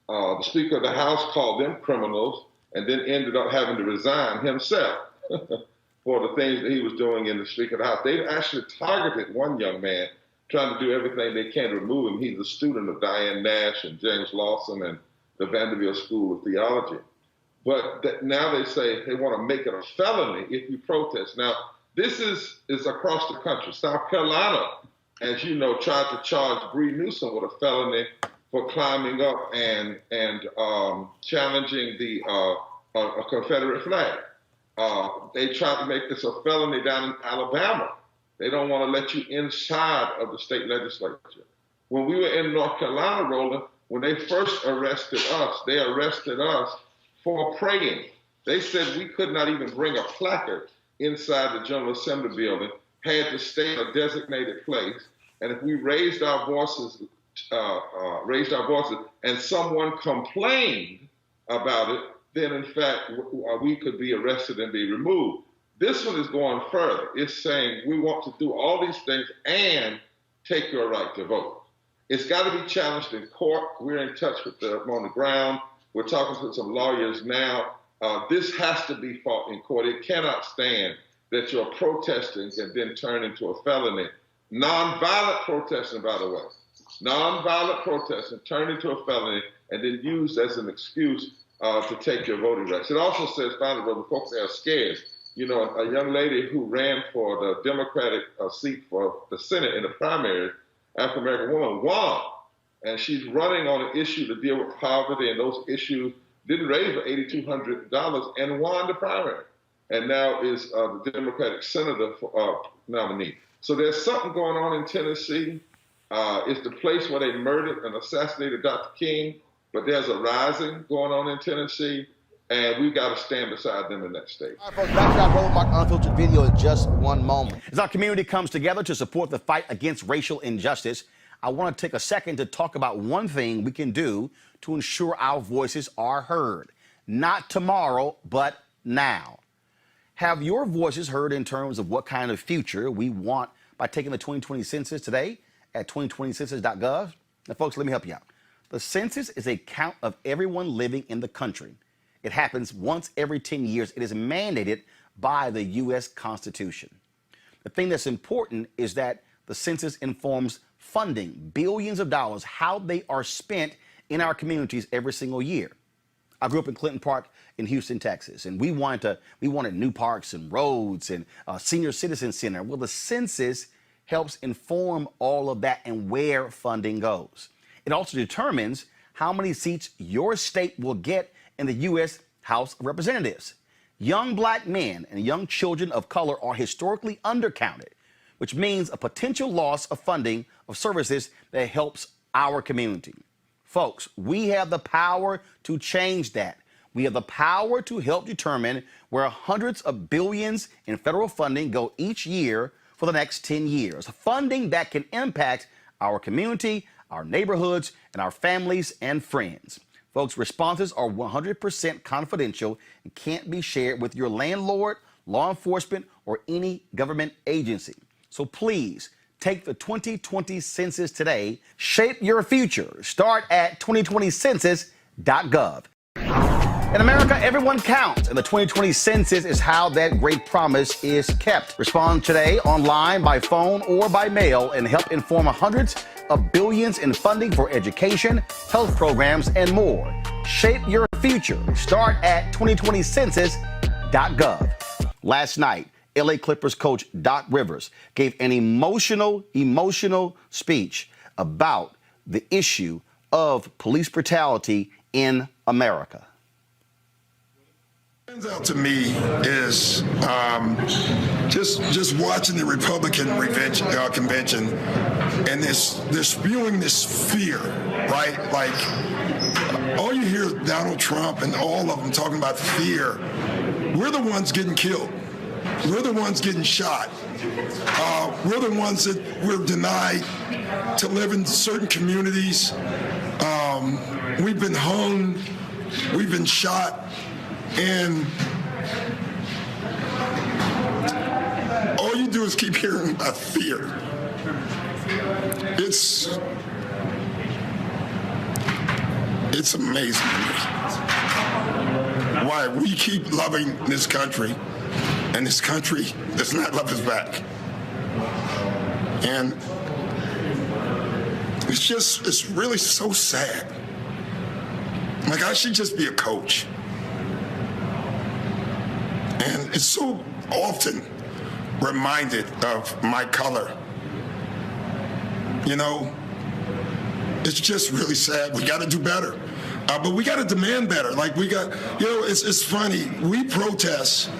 L: The Speaker of the House called them criminals and then ended up having to resign himself for the things that he was doing in the Speaker of the House. They actually targeted one young man, trying to do everything they can to remove him. He's a student of Diane Nash and James Lawson and the Vanderbilt School of Theology. But now they say they want to make it a felony if you protest. Now, this is across the country. South Carolina, as you know, tried to charge Bree Newsom with a felony for climbing up and challenging a Confederate flag. They tried to make this a felony down in Alabama. They don't want to let you inside of the state legislature. When we were in North Carolina, Roland, when they first arrested us, they arrested us for praying. They said we could not even bring a placard inside the General Assembly building, had to stay in a designated place. And if we raised our voices, and someone complained about it, then in fact, we could be arrested and be removed. This one is going further. It's saying we want to do all these things and take your right to vote. It's got to be challenged in court. We're in touch with them on the ground. We're talking to some lawyers now. This has to be fought in court. It cannot stand that your protesting can then turn into a felony. Nonviolent protesting, by the way. Nonviolent protesting turn into a felony and then used as an excuse to take your voting rights. It also says, finally, the folks are scared. A young lady who ran for the Democratic seat for the Senate in the primary, African-American woman, won. And she's running on an issue to deal with poverty, and those issues didn't raise for $8,200 and won the primary. And now is the Democratic senator nominee. So there's something going on in Tennessee. It's the place where they murdered and assassinated Dr. King, but there's a rising going on in Tennessee. And we've got to stand beside them in that state.
A: All right, folks, back to our Roland Martin Unfiltered video in just one moment. As our community comes together to support the fight against racial injustice, I want to take a second to talk about one thing we can do to ensure our voices are heard. Not tomorrow, but now. Have your voices heard in terms of what kind of future we want by taking the 2020 census today at 2020census.gov? Now, folks, let me help you out. The census is a count of everyone living in the country. It happens once every 10 years. It is mandated by the U.S. Constitution. The thing that's important is that the census informs funding, billions of dollars, how they are spent in our communities every single year. I grew up in Clinton Park in Houston, Texas, and we wanted new parks and roads and a senior citizen center. Well, the census helps inform all of that and where funding goes. It also determines how many seats your state will get in the U.S. House of Representatives. Young black men and young children of color are historically undercounted, which means a potential loss of funding of services that helps our community. Folks, we have the power to change that. We have the power to help determine where hundreds of billions in federal funding go each year for the next 10 years. Funding that can impact our community, our neighborhoods, and our families and friends. Folks, responses are 100% confidential and can't be shared with your landlord, law enforcement, or any government agency. So please, take the 2020 census today. Shape your future. Start at 2020census.gov. In America, everyone counts, and the 2020 census is how that great promise is kept. Respond today online, by phone, or by mail, and help inform hundreds of billions in funding for education, health programs, and more. Shape your future. Start at 2020census.gov. Last night, LA Clippers coach Doc Rivers gave an emotional speech about the issue of police brutality in America.
M: What stands out to me is just watching the Republican convention and they're spewing this fear, right? Like all you hear is Donald Trump and all of them talking about fear. We're the ones getting killed. We're the ones getting shot. We're the ones that we're denied to live in certain communities. We've been hung. We've been shot. And all you do is keep hearing about fear. It's amazing to me why we keep loving this country and this country does not love us back. And it's really so sad. Like, I should just be a coach. And it's so often reminded of my color. You know, it's just really sad. We got to do better. But we got to demand better. Like, it's funny. We protest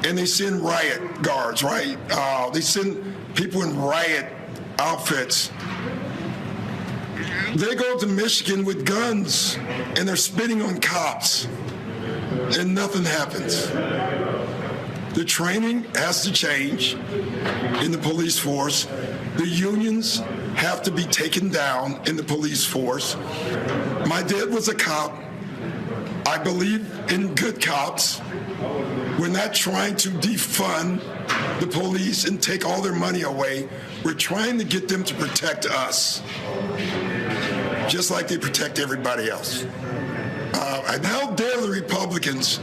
M: and they send riot guards, right? They send people in riot outfits. They go to Michigan with guns and they're spitting on cops and nothing happens. The training has to change in the police force. The unions have to be taken down in the police force. My dad was a cop. I believe in good cops. We're not trying to defund the police and take all their money away. We're trying to get them to protect us, just like they protect everybody else. And how dare the Republicans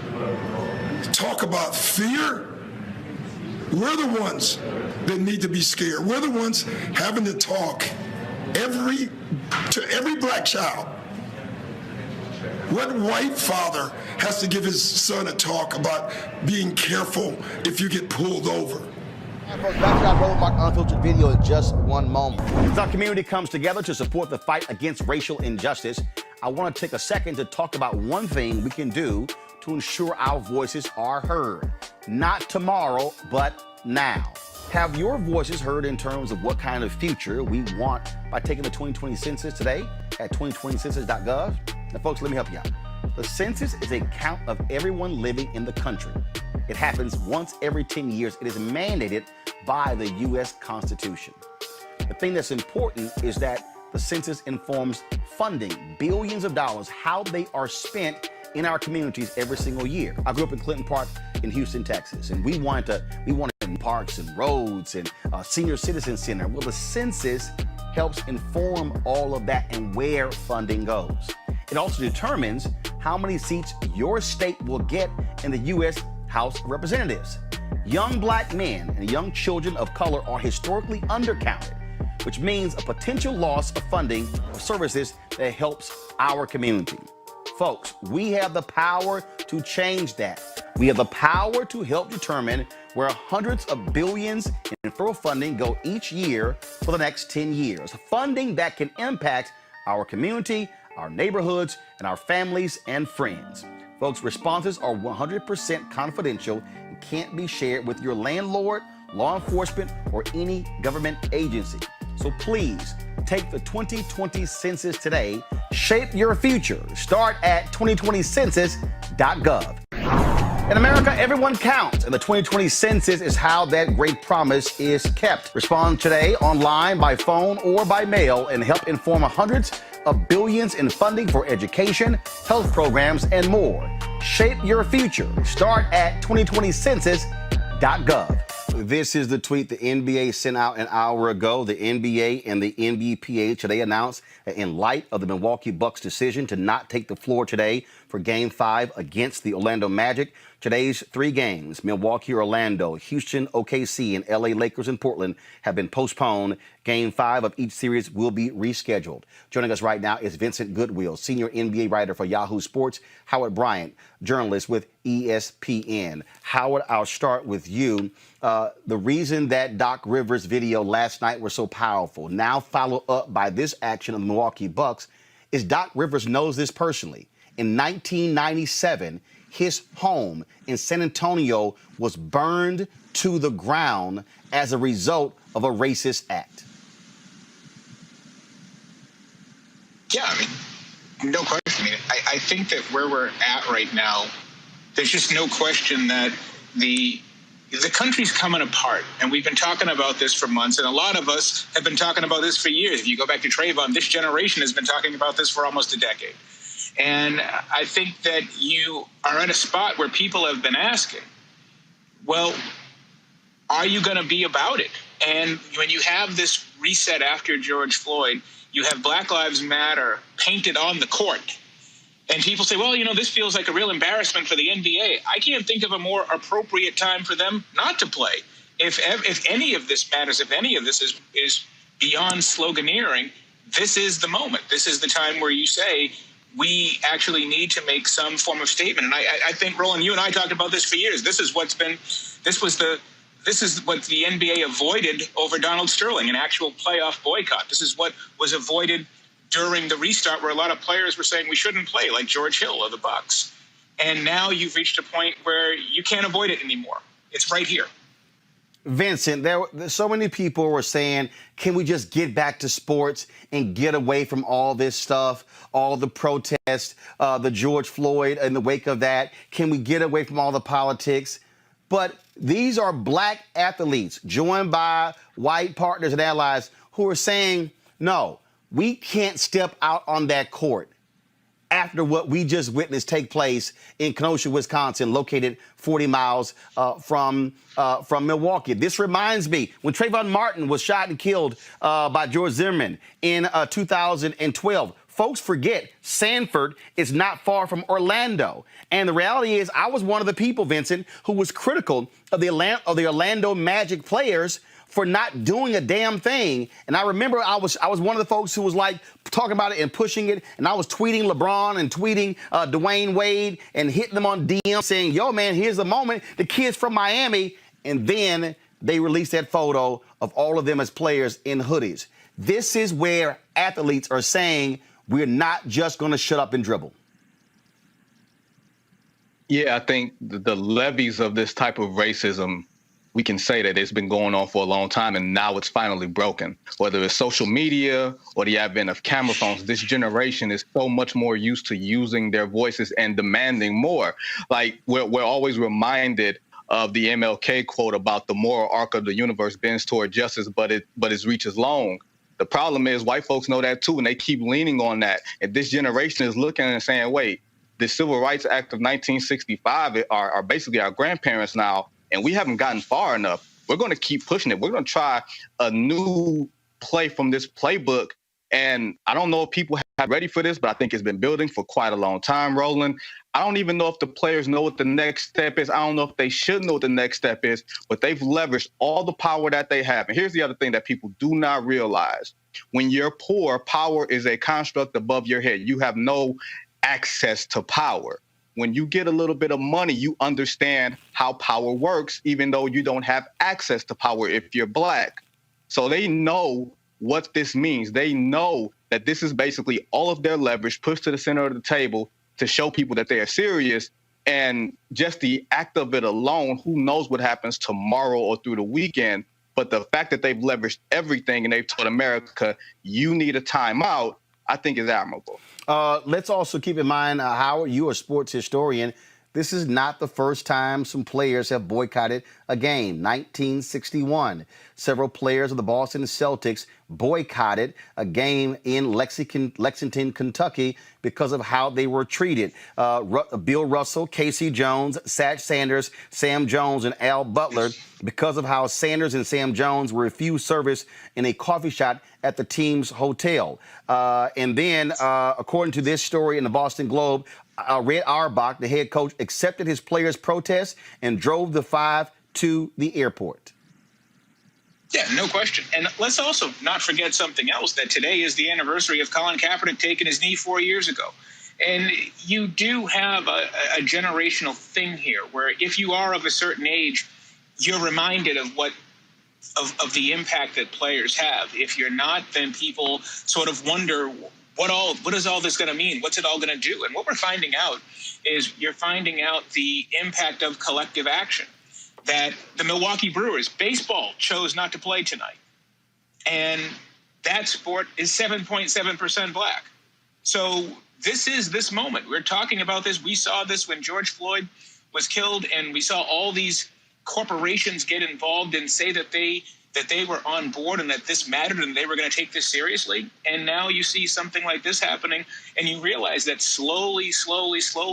M: talk about fear? We're the ones that need to be scared. We're the ones having to talk to every black child. What white father has to give his son a talk about being careful if you get pulled over?
A: Back to our Roland Mark Unfiltered video in just one moment. As our community comes together to support the fight against racial injustice, I want to take a second to talk about one thing we can do to ensure our voices are heard. Not tomorrow, but now. Have your voices heard in terms of what kind of future we want by taking the 2020 census today at 2020census.gov? Now, folks, let me help you out. The census is a count of everyone living in the country. It happens once every 10 years. It is mandated by the U.S. Constitution. The The thing that's important is that the census informs funding, billions of dollars, how they are spent in our communities every single year. I grew up in Clinton Park in Houston, Texas, and we wanted parks and roads and senior citizen center. Well, the census helps inform all of that and where funding goes. It also determines how many seats your state will get in the U.S. House of Representatives. Young black men and young children of color are historically undercounted, which means a potential loss of funding of services that helps our community. Folks, we have the power to change that. We have the power to help determine where hundreds of billions in federal funding go each year for the next 10 years. Funding that can impact our community, our neighborhoods, and our families and friends. Folks, responses are 100% confidential and can't be shared with your landlord, law enforcement, or any government agency. So please, take the 2020 census today. Shape your future. Start at 2020census.gov. In America, everyone counts, and the 2020 census is how that great promise is kept. Respond today online, by phone, or by mail, and help inform hundreds of billions in funding for education, health programs, and more. Shape your future. Start at 2020census.gov. This is the tweet the NBA sent out an hour ago. The NBA and the NBPA today announced that in light of the Milwaukee Bucks' decision to not take the floor today for Game 5 against the Orlando Magic, today's 3 games, Milwaukee, Orlando, Houston, OKC, and LA Lakers and Portland, have been postponed. Game 5 of each series will be rescheduled. Joining us right now is Vincent Goodwill, senior NBA writer for Yahoo Sports, Howard Bryant, journalist with ESPN. Howard, I'll start with you. The reason that Doc Rivers' video last night was so powerful, now followed up by this action of the Milwaukee Bucks, is Doc Rivers knows this personally. In 1997, his home in San Antonio was burned to the ground as a result of a racist act.
N: Yeah, I mean, no question. I mean, I think that where we're at right now, there's just no question that the country's coming apart. And we've been talking about this for months, and a lot of us have been talking about this for years. If you go back to Trayvon, this generation has been talking about this for almost a decade. And I think that you are at a spot where people have been asking, well, are you going to be about it? And when you have this reset after George Floyd, you have Black Lives Matter painted on the court. And people say, well, you know, this feels like a real embarrassment for the NBA. I can't think of a more appropriate time for them not to play. If any of this matters, if any of this is beyond sloganeering, this is the moment. This is the time where you say, we actually need to make some form of statement. And I think, Roland, you and I talked about this for years. This is what the NBA avoided over Donald Sterling, an actual playoff boycott. This is what was avoided during the restart, where a lot of players were saying we shouldn't play, like George Hill of the Bucks. And now you've reached a point where you can't avoid it anymore. It's right here.
A: Vincent, so many people were saying, can we just get back to sports and get away from all this stuff, all the protests, the George Floyd in the wake of that? Can we get away from all the politics? But these are black athletes joined by white partners and allies who are saying, no, we can't step out on that court after what we just witnessed take place in Kenosha, Wisconsin, located 40 miles from Milwaukee. This reminds me when Trayvon Martin was shot and killed by George Zimmerman in 2012. Folks forget Sanford is not far from Orlando. And the reality is I was one of the people, Vincent, who was critical of the Orlando Magic players for not doing a damn thing. And I remember I was one of the folks who was like talking about it and pushing it. And I was tweeting LeBron and tweeting Dwayne Wade and hitting them on DM saying, yo, man, here's the moment. The kids from Miami. And then they released that photo of all of them as players in hoodies. This is where athletes are saying we're not just going to shut up and dribble.
O: Yeah, I think the levees of this type of racism, we can say that it's been going on for a long time, and now it's finally broken. Whether it's social media or the advent of camera phones, this generation is so much more used to using their voices and demanding more. Like we're always reminded of the MLK quote about the moral arc of the universe bends toward justice, but its reach is long. The problem is white folks know that too, and they keep leaning on that. And this generation is looking and saying, wait, the Civil Rights Act of 1965 are basically our grandparents now, and we haven't gotten far enough. We're going to keep pushing it. We're going to try a new play from this playbook. And I don't know if people have ready for this, but I think it's been building for quite a long time, Roland. I don't even know if the players know what the next step is. I don't know if they should know what the next step is, but they've leveraged all the power that they have. And here's the other thing that people do not realize. When you're poor, power is a construct above your head. You have no access to power. When you get a little bit of money, you understand how power works, even though you don't have access to power if you're black. So they know what this means. They know that this is basically all of their leverage pushed to the center of the table to show people that they are serious. And just the act of it alone, who knows what happens tomorrow or through the weekend. But the fact that they've leveraged everything and they've told America, you need a timeout, I think is admirable.
A: Let's also keep in mind, Howard, you are a sports historian. This is not the first time some players have boycotted a game. 1961, several players of the Boston Celtics boycotted a game in Lexington, Kentucky, because of how they were treated. Bill Russell, Casey Jones, Satch Sanders, Sam Jones, and Al Butler, because of how Sanders and Sam Jones were refused service in a coffee shop at the team's hotel. And then, according to this story in the Boston Globe, Red Auerbach, the head coach, accepted his players' protest and drove the five to the airport.
N: Yeah, no question. And let's also not forget something else, that today is the anniversary of Colin Kaepernick taking his knee 4 years ago. And you do have a generational thing here where if you are of a certain age, you're reminded of of the impact that players have. If you're not, then people sort of wonder, what is all this going to mean? What's it all going to do? And what we're finding out is you're finding out the impact of collective action. That the Milwaukee Brewers baseball chose not to play tonight. And that sport is 7.7% black. So this is this moment. We're talking about this. We saw this when George Floyd was killed, and we saw all these corporations get involved and say that they were on board and that this mattered and they were going to take this seriously. And now you see something like this happening, and you realize that slowly,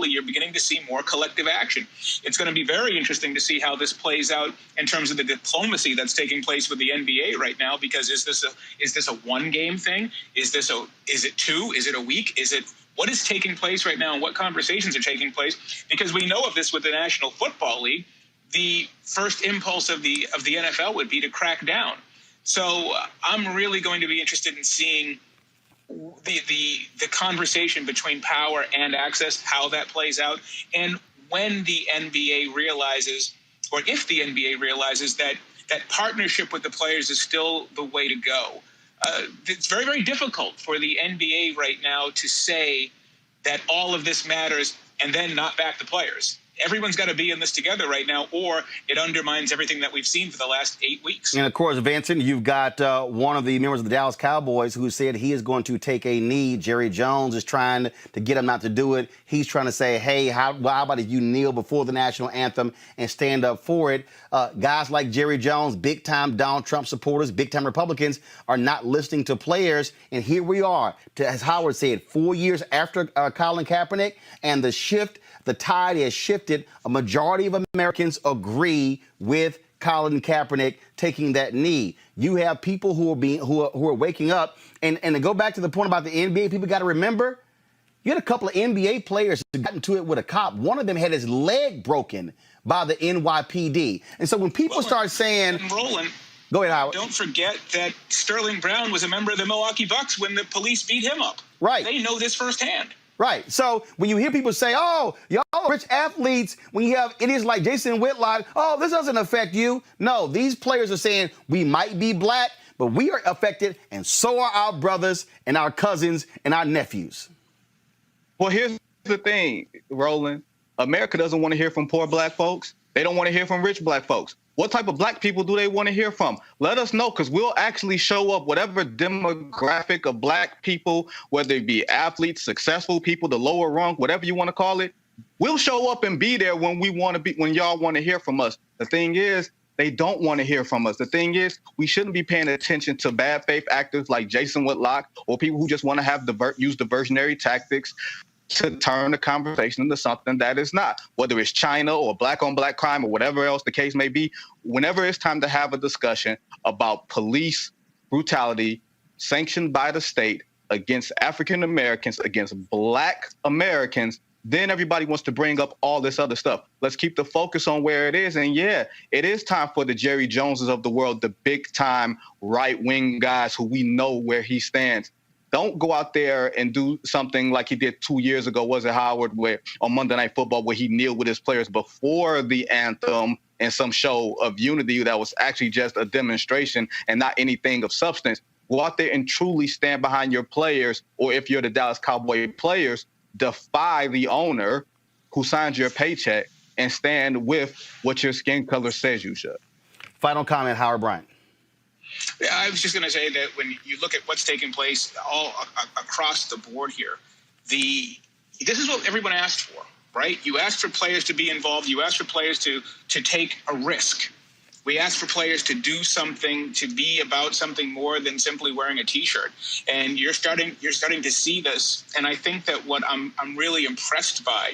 N: you're beginning to see more collective action. It's going to be very interesting to see how this plays out in terms of the diplomacy that's taking place with the NBA right now, because is this a one-game thing? Is it two? Is it a week? What is taking place right now, and what conversations are taking place? Because we know of this with the National Football League. The first impulse of the NFL would be to crack down. So I'm really going to be interested in seeing the conversation between power and access, how that plays out, and when the NBA realizes, or if the NBA realizes that partnership with the players is still the way to go. It's very, very difficult for the NBA right now to say that all of this matters and then not back the players. Everyone's got to be in this together right now, or it undermines everything that we've seen for the last 8 weeks.
A: And, of course, Vincent, you've got one of the members of the Dallas Cowboys who said he is going to take a knee. Jerry Jones is trying to get him not to do it. He's trying to say, hey, how about if you kneel before the national anthem and stand up for it? Guys like Jerry Jones, big-time Donald Trump supporters, big-time Republicans, are not listening to players. And here we are, as Howard said, 4 years after Colin Kaepernick, and the tide has shifted. A majority of Americans agree with Colin Kaepernick taking that knee. You have people who are waking up, and to go back to the point about the NBA, people got to remember, you had a couple of NBA players who got into it with a cop. One of them had his leg broken by the NYPD. And so when people start saying,
N: Roland,
A: go ahead, Howard.
N: Don't forget that Sterling Brown was a member of the Milwaukee Bucks when the police beat him up.
A: Right.
N: They know this firsthand.
A: Right. So when you hear people say, oh, y'all are rich athletes, when you have idiots like Jason Whitlock, oh, this doesn't affect you. No, these players are saying we might be black, but we are affected, and so are our brothers and our cousins and our nephews.
O: Well, here's the thing, Roland. America doesn't want to hear from poor black folks. They don't want to hear from rich black folks. What type of black people do they want to hear from? Let us know, because we'll actually show up whatever demographic of black people, whether it be athletes, successful people, the lower rung, whatever you want to call it. We'll show up and be there when we want to be, when y'all want to hear from us. The thing is, they don't want to hear from us. The thing is, we shouldn't be paying attention to bad faith actors like Jason Whitlock or people who just want to have use diversionary tactics to turn the conversation into something that is not. Whether it's China or black on black crime or whatever else the case may be, whenever it's time to have a discussion about police brutality sanctioned by the state against African Americans, against Black Americans, then everybody wants to bring up all this other stuff. Let's keep the focus on where it is. And yeah, it is time for the Jerry Joneses of the world, the big time right-wing guys who we know where he stands. Don't go out there and do something like he did 2 years ago, was it Howard, where on Monday Night Football, where he kneeled with his players before the anthem and some show of unity that was actually just a demonstration and not anything of substance. Go out there and truly stand behind your players, or if you're the Dallas Cowboy players, defy the owner who signs your paycheck and stand with what your skin color says you should.
A: Final comment, Howard Bryant.
N: Yeah, I was just going to say that when you look at what's taking place all across the board here, this is what everyone asked for, right? You asked for players to be involved. You asked for players to take a risk. We asked for players to do something, to be about something more than simply wearing a T-shirt. And you're starting to see this. And I think that what I'm really impressed by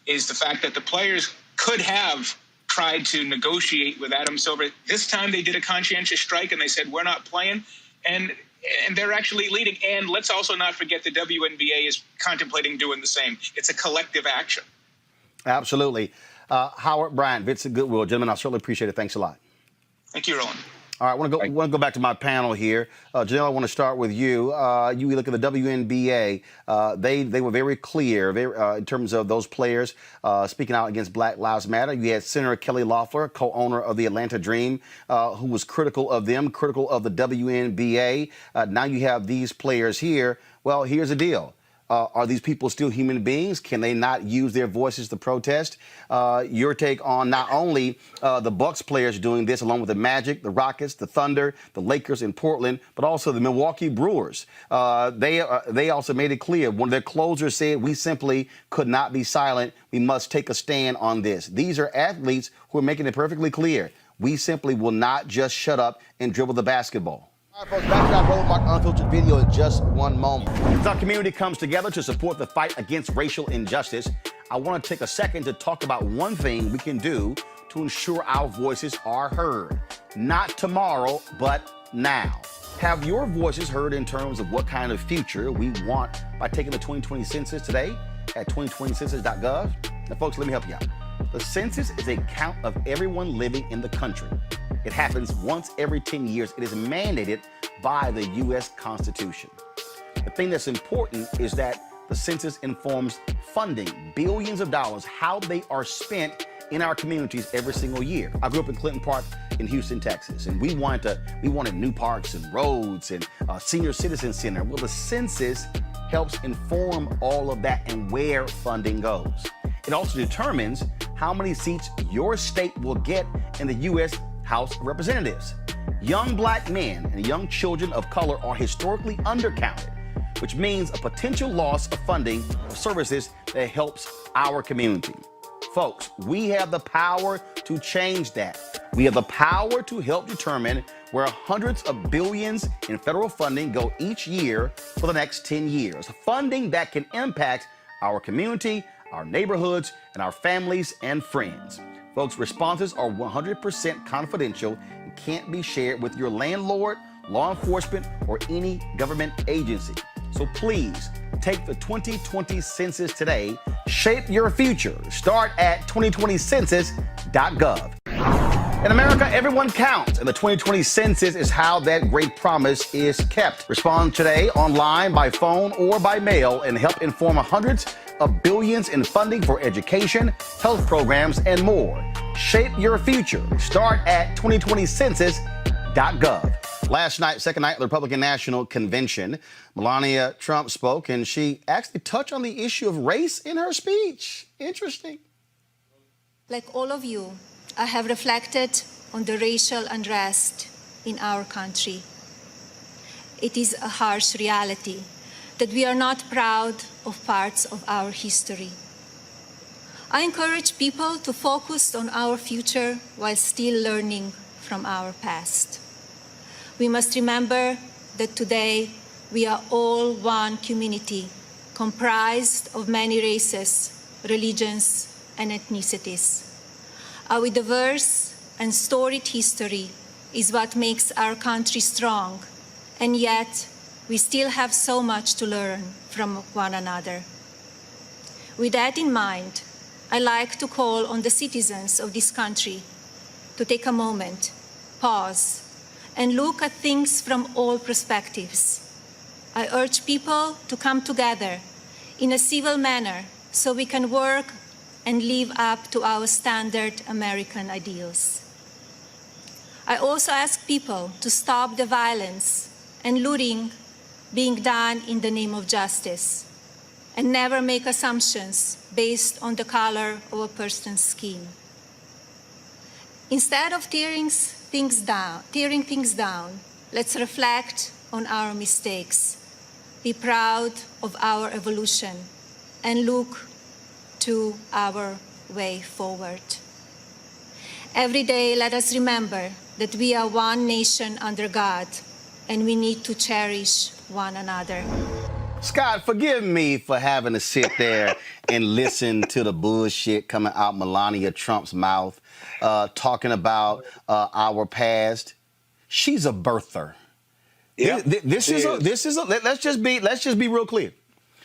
N: is the fact that the players could have tried to negotiate with Adam Silver. This time they did a conscientious strike and they said, we're not playing. And they're actually leading. And let's also not forget the WNBA is contemplating doing the same. It's a collective action.
A: Absolutely. Howard Bryant, Vincent Goodwill. Gentlemen, I certainly appreciate it. Thanks a lot.
N: Thank you, Roland.
A: All right, I want to go back to my panel here. Janelle, I want to start with you. You look at the WNBA. They were very clear in terms of those players speaking out against Black Lives Matter. You had Senator Kelly Loeffler, co-owner of the Atlanta Dream, who was critical of them, critical of the WNBA. Now you have these players here. Well, here's the deal. Are these people still human beings? Can they not use their voices to protest? Your take on not only the Bucks players doing this, along with the Magic, the Rockets, the Thunder, the Lakers in Portland, but also the Milwaukee Brewers. They also made it clear. One of their closers said, we simply could not be silent. We must take a stand on this. These are athletes who are making it perfectly clear. We simply will not just shut up and dribble the basketball. All right, folks, back to our Roland Mark Unfiltered video in just one moment. As our community comes together to support the fight against racial injustice, I want to take a second to talk about one thing we can do to ensure our voices are heard. Not tomorrow, but now. Have your voices heard in terms of what kind of future we want by taking the 2020 census today at 2020census.gov? Now, folks, let me help you out. The census is a count of everyone living in the country. It happens once every 10 years. It is mandated by the U.S. Constitution. The thing that's important is that the census informs funding, billions of dollars, how they are spent in our communities every single year. I grew up in Clinton Park in Houston, Texas, and we wanted new parks and roads and a senior citizen center. Well, the census helps inform all of that and where funding goes. It also determines how many seats your state will get in the U.S. House of Representatives. Young Black men and young children of color are historically undercounted, which means a potential loss of funding of services that helps our community. Folks, we have the power to change that. We have the power to help determine where hundreds of billions in federal funding go each year for the next 10 years. Funding that can impact our community, our neighborhoods, and our families and friends. Folks, responses are 100% confidential and can't be shared with your landlord, law enforcement, or any government agency. So please take the 2020 census today. Shape your future. Start at 2020census.gov. In America, everyone counts, and the 2020 census is how that great promise is kept. Respond today online, by phone, or by mail, and help inform hundreds of billions in funding for education, health programs, and more. Shape your future. Start at 2020census.gov. Last night, second night of the Republican National Convention, Melania Trump spoke, and she actually touched on the issue of race in her speech. Interesting.
P: Like all of you, I have reflected on the racial unrest in our country. It is a harsh reality that we are not proud of parts of our history. I encourage people to focus on our future while still learning from our past. We must remember that today we are all one community comprised of many races, religions, and ethnicities. Our diverse and storied history is what makes our country strong, and yet we still have so much to learn from one another. With that in mind, I like to call on the citizens of this country to take a moment, pause, and look at things from all perspectives. I urge people to come together in a civil manner so we can work and live up to our standard American ideals. I also ask people to stop the violence and looting being done in the name of justice, and never make assumptions based on the color of a person's skin. Instead of tearing things down, let's reflect on our mistakes, be proud of our evolution, and look to our way forward. Every day, let us remember that we are one nation under God, and we need to cherish one another.
A: Scott, forgive me for having to sit there and listen to the bullshit coming out Melania Trump's mouth, talking about our past. She's a birther.
Q: Yeah,
A: Let's just be real clear.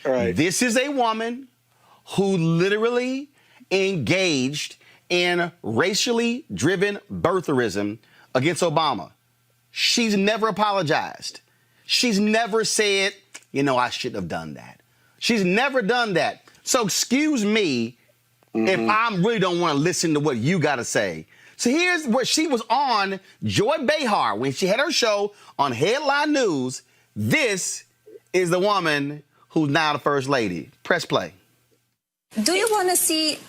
Q: All right.
A: This is a woman who literally engaged in racially driven birtherism against Obama. She's never apologized. She's never said, you know, I shouldn't have done that. She's never done that. So excuse me if I really don't want to listen to what you got to say. So here's where she was on Joy Behar when she had her show on Headline News. This is the woman who's now the first lady. Press play.
P: Do you want to see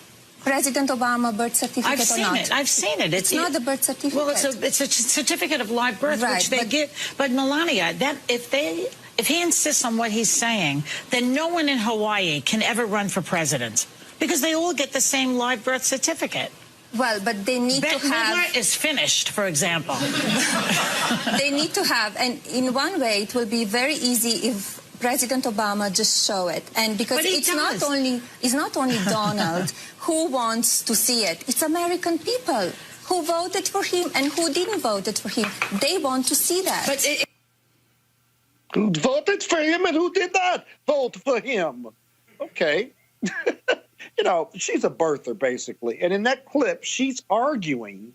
P: President Obama birth certificate
R: I've seen
P: or not?
R: it. I've seen it.
P: It's not the birth certificate.
R: Well, it's a certificate of live birth,
P: Right,
R: which they
P: but-
R: get. But Melania, if he insists on what he's saying, then no one in Hawaii can ever run for president because they all get the same live birth certificate.
P: Well, but they need
R: Bette
P: to have...
R: Midler is finished, for example.
P: They need to have, and in one way, it will be very easy if President Obama just show it, and because
R: But he
P: it's
R: does.
P: not only Donald who wants to see it. It's American people who voted for him and who didn't vote for him. They want to see that.
R: But
Q: Who voted for him and who did not vote for him? Okay. You know, she's a birther, basically. And in that clip, she's arguing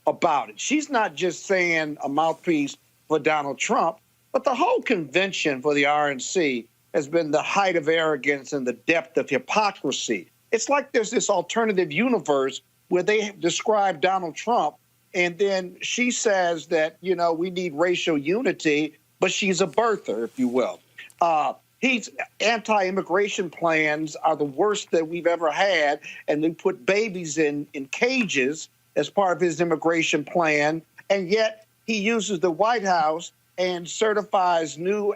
Q: about it. She's not just saying a mouthpiece for Donald Trump, but the whole convention for the RNC has been the height of arrogance and the depth of hypocrisy. It's like there's this alternative universe where they describe Donald Trump, and then she says that, you know, we need racial unity, but she's a birther, if you will. He's anti-immigration plans are the worst that we've ever had, and they put babies in cages as part of his immigration plan, and yet he uses the White House and certifies new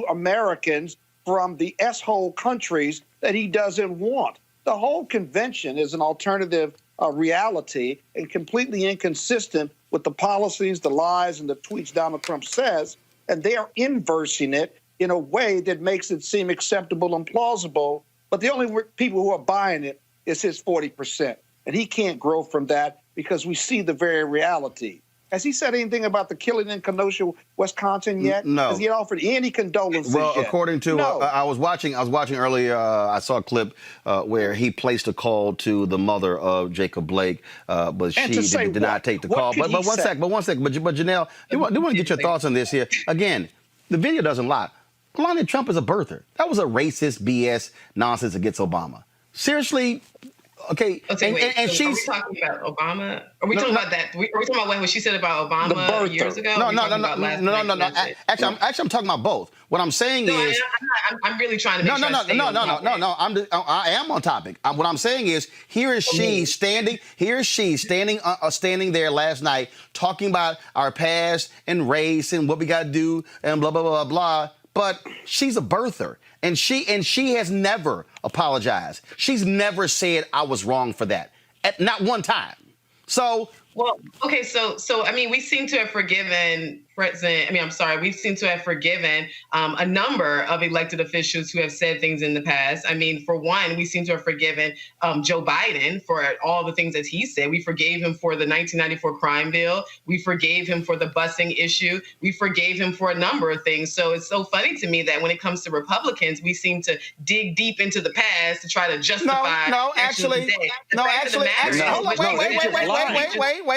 Q: Americans from the S-hole countries that he doesn't want. The whole convention is an alternative reality and completely inconsistent with the policies, the lies, and the tweets Donald Trump says, and they are inversing it in a way that makes it seem acceptable and plausible. But the only people who are buying it is his 40%. And he can't grow from that because we see the very reality. Has he said anything about the killing in Kenosha, Wisconsin yet?
A: No.
Q: Has he offered any condolences
A: Well,
Q: yet?
A: according to
Q: No.
A: I was watching earlier. I saw a clip where he placed a call to the mother of Jacob Blake, but
Q: And
A: she
Q: to say
A: did not
Q: what?
A: take the
Q: What
A: call.
Q: could
A: But
Q: he say?
A: one second. But Janelle, I do want to get your thoughts on this here. Again, the video doesn't lie. Melania Trump is a birther. That was a racist BS nonsense against Obama. Seriously. Okay,
S: Wait,
A: and
S: so
A: she's...
S: Are we talking about Obama? Are we talking about that? Are we talking about what she said about Obama years ago?
A: No.
S: Actually,
A: Actually, I'm talking about both. What I'm saying is...
S: I'm really trying to make sure I stay on topic.
A: I am on topic. What I'm saying is, here is she standing there last night talking about our past and race and what we got to do and blah, blah, blah, blah. but she's a birther, and she has never apologized. She's never said I was wrong for that, not one time. So.
S: Well, okay, so I mean, we seem to have forgiven we seem to have forgiven a number of elected officials who have said things in the past. I mean, for one, we seem to have forgiven Joe Biden for all the things that he said. We forgave him for the 1994 crime bill. We forgave him for the busing issue. We forgave him for a number of things. So it's so funny to me that when it comes to Republicans, we seem to dig deep into the past to try to justify.
A: Actually, hold on,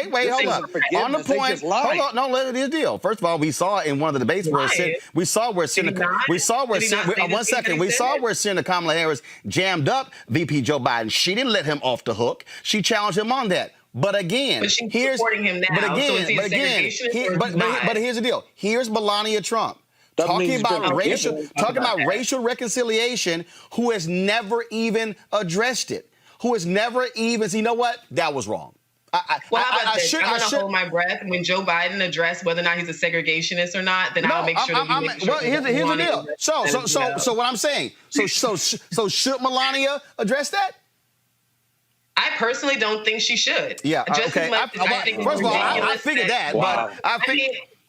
A: wait, hold on. On the point, hold on, no, let it deal. First of all, we saw in one of the debates where Senator Kamala Harris jammed up VP Joe Biden. She didn't let him off the hook. She challenged him on that. But again, here's the deal. Here's Melania Trump talking about racial reconciliation, who has never even addressed it, who has never even, you know what, that was wrong.
S: I'm going to hold my breath when Joe Biden addressed whether or not he's a segregationist or not. Then I'll make sure that
A: here's the deal. So what I'm saying. So should Melania address that?
S: I personally don't think she should.
A: Yeah. Okay. First of all, I figured that, but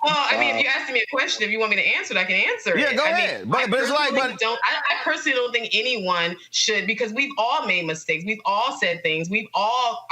A: if you're asking me a question, if you want me to answer it, I can answer it. Yeah, go ahead. I
S: personally don't think anyone should, because we've all made mistakes. We've all said things. We've all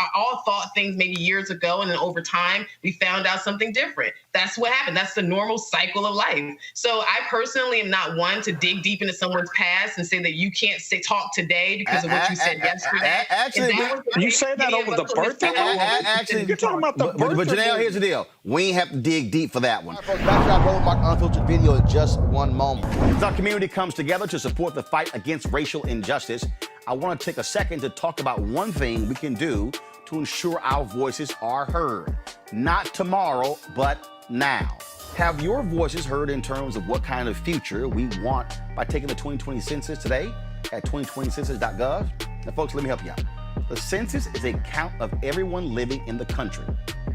S: thought things maybe years ago, and then over time we found out something different. That's what happened. That's the normal cycle of life. So I personally am not one to dig deep into someone's past and say that you can't talk today because of what you said yesterday.
Q: Actually, you say that over the birthday?
A: Actually,
Q: you're talking about the birthday.
A: But Janelle, here's the deal. We ain't have to dig deep for that one. All right, folks, back to our Roland Mark Unfiltered video in just one moment. As our community comes together to support the fight against racial injustice, I want to take a second to talk about one thing we can do to ensure our voices are heard. Not tomorrow, but now. Have your voices heard in terms of what kind of future we want by taking the 2020 census today at 2020census.gov? Now, folks, let me help you out. The census is a count of everyone living in the country.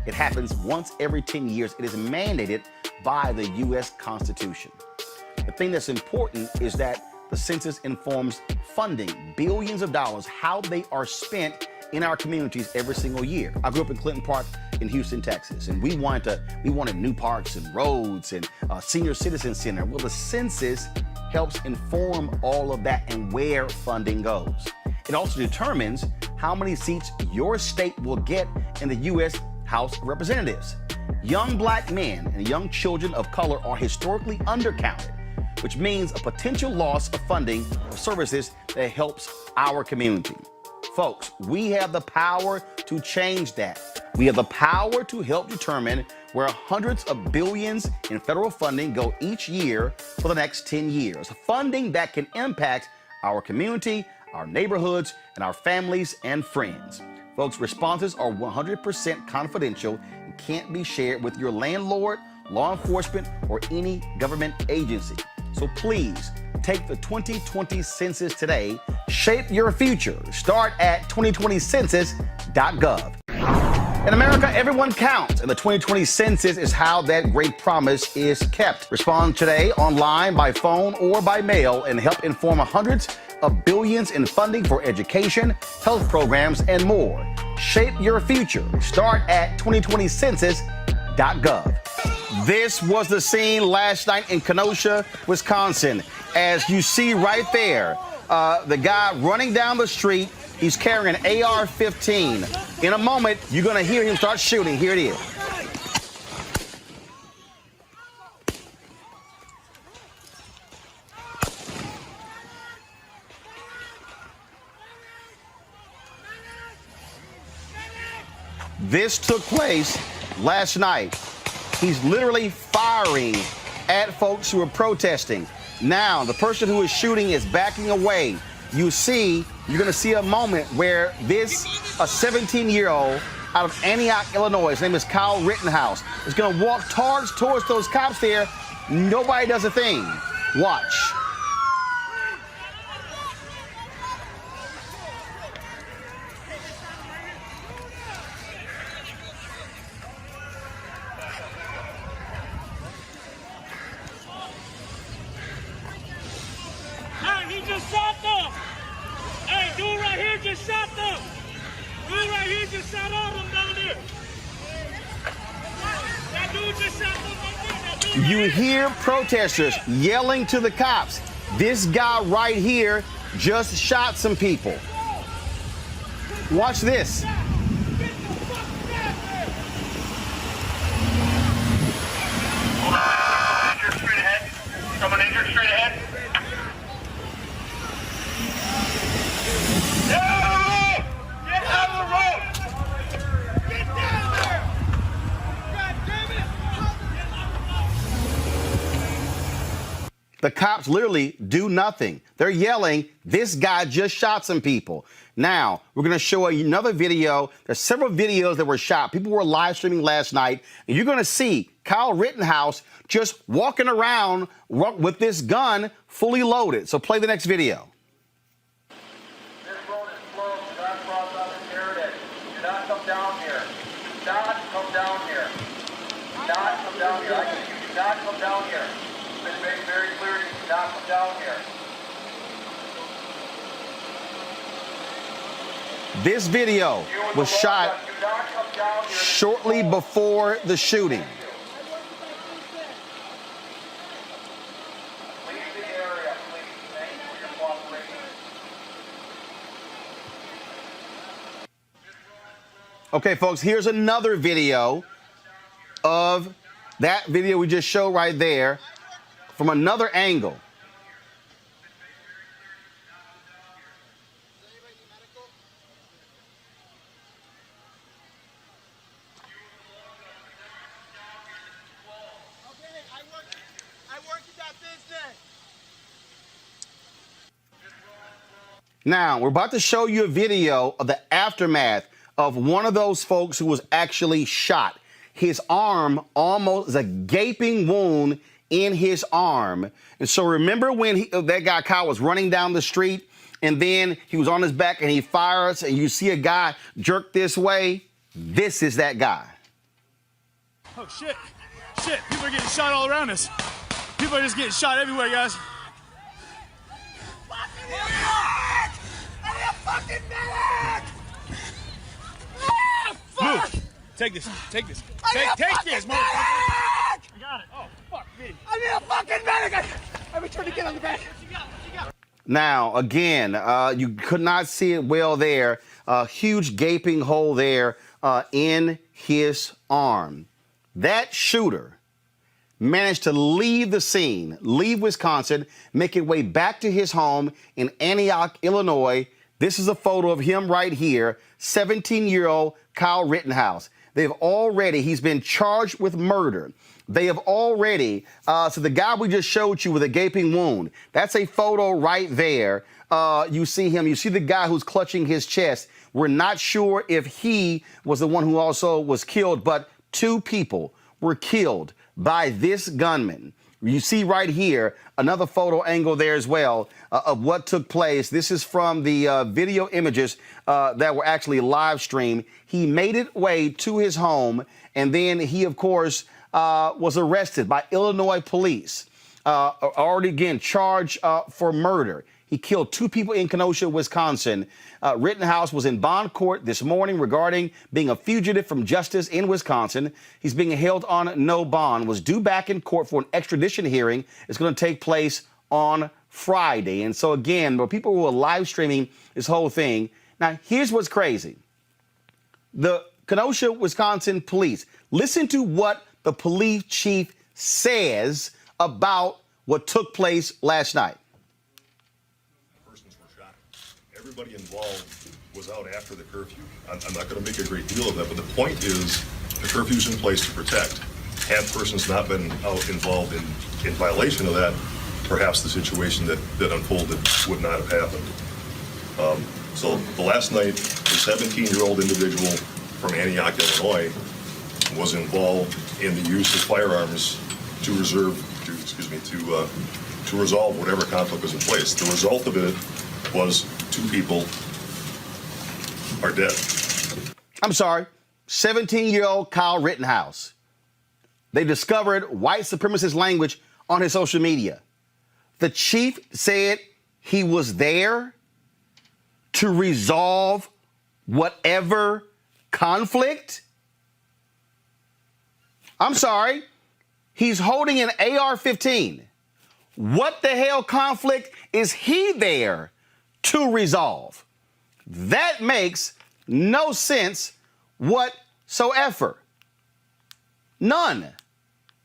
A: It happens once every 10 years. It is mandated by the U.S. Constitution. The thing that's important is that the census informs funding, billions of dollars, how they are spent in our communities every single year. I grew up in Clinton Park in Houston, Texas, and we wanted new parks and roads and a senior citizen center. Well, the census helps inform all of that and where funding goes. It also determines how many seats your state will get in the U.S. House of Representatives. Young black men and young children of color are historically undercounted, which means a potential loss of funding for services that helps our community. Folks, we have the power to change that. We have the power to help determine where hundreds of billions in federal funding go each year for the next 10 years. Funding that can impact our community, our neighborhoods, and our families and friends. Folks, responses are 100% confidential and can't be shared with your landlord, law enforcement, or any government agency. So please, take the 2020 census today. Shape your future. Start at 2020census.gov. In America, everyone counts, and the 2020 census is how that great promise is kept. Respond today online, by phone, or by mail, and help inform hundreds of billions in funding for education, health programs, and more. Shape your future. Start at 2020census.gov. This was the scene last night in Kenosha, Wisconsin. As you see right there, the guy running down the street, he's carrying an AR-15. In a moment, you're going to hear him start shooting. Here it is. This took place last night. He's literally firing at folks who are protesting. Now, the person who is shooting is backing away. You're going to see a moment where a 17-year-old out of Antioch, Illinois, his name is Kyle Rittenhouse, is going to walk towards those cops there. Nobody does a thing. Watch.
T: just shot them. Dude right here just shot all them down there. That dude just shot them right there.
A: You hear protesters yelling to the cops. This guy right here just shot some people. Watch this.
T: Someone injured straight ahead. No! Get out of the road! Get down there! God damn it!
A: The cops literally do nothing. They're yelling, this guy just shot some people. Now, we're going to show you another video. There's several videos that were shot. People were live streaming last night, and you're going to see Kyle Rittenhouse just walking around with this gun fully loaded. So play the next video.
T: This road is closed. Do not cross out this area. Do not come down here. Do not come down here. Do not come down here. I can see you. Do not come down here. It's been made very clear to you. Do not come down here.
A: This video was shot shortly before the shooting. Okay, folks, here's another video of that video we just showed right there from another angle. Now, we're about to show you a video of the aftermath of one of those folks who was actually shot. His arm almost is a gaping wound in his arm. And so remember when that guy Kyle was running down the street and then he was on his back and he fires and you see a guy jerk this way? This is that guy.
T: Oh, shit. Shit. People are getting shot all around us. People are just getting shot everywhere, guys. Fucking medic! Ah, fuck! Move. Take this. Take this. Take this, motherfucker. I got it. Oh, fuck me. I need a fucking medic. I've been trying to get on the back.
A: Now, again, you could not see it well there. A huge gaping hole there in his arm. That shooter managed to leave the scene, leave Wisconsin, make his way back to his home in Antioch, Illinois. This is a photo of him right here, 17-year-old Kyle Rittenhouse. He's been charged with murder. They have already, so the guy we just showed you with a gaping wound, that's a photo right there. You see him, you see the guy who's clutching his chest. We're not sure if he was the one who also was killed, but 2 people were killed by this gunman. You see right here, another photo angle there as well of what took place. This is from the video images that were actually live streamed. He made it way to his home, and then he, of course, was arrested by Illinois police. Already, again, charged for murder. He killed 2 people in Kenosha, Wisconsin. Rittenhouse was in bond court this morning regarding being a fugitive from justice in Wisconsin. He's being held on no bond, was due back in court for an extradition hearing. It's going to take place on Friday. And so, again, the people who are live streaming this whole thing. Now, here's what's crazy. The Kenosha, Wisconsin police, listen to what the police chief says about what took place last night.
U: Everybody involved was out after the curfew. I'm not going to make a great deal of that, but the point is the curfew's in place to protect. Had persons not been out involved in violation of that, perhaps the situation that unfolded would not have happened. So the last night, the 17-year-old individual from Antioch, Illinois, was involved in the use of firearms to resolve whatever conflict was in place. The result of it was 2 people are dead.
A: I'm sorry, 17-year-old Kyle Rittenhouse. They discovered white supremacist language on his social media. The chief said he was there to resolve whatever conflict? I'm sorry. He's holding an AR-15. What the hell conflict is he there to resolve? That makes no sense whatsoever. None.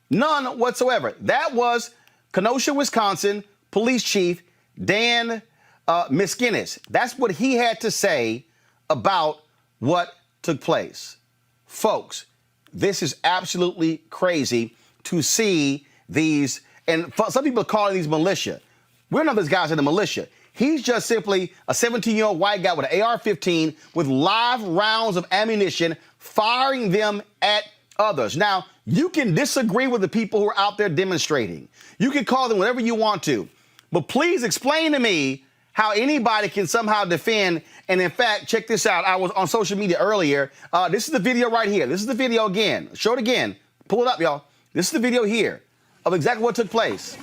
A: None whatsoever. That was Kenosha, Wisconsin Police Chief Dan Miskinnis. That's what he had to say about what took place. Folks, this is absolutely crazy to see these, and some people are calling these militia. We're not those guys in the militia. He's just simply a 17-year-old white guy with an AR-15 with live rounds of ammunition, firing them at others. Now, you can disagree with the people who are out there demonstrating. You can call them whatever you want to. But please explain to me how anybody can somehow defend. And in fact, check this out. I was on social media earlier. This is the video right here. This is the video again. Show it again. Pull it up, y'all. This is the video here of exactly what took place.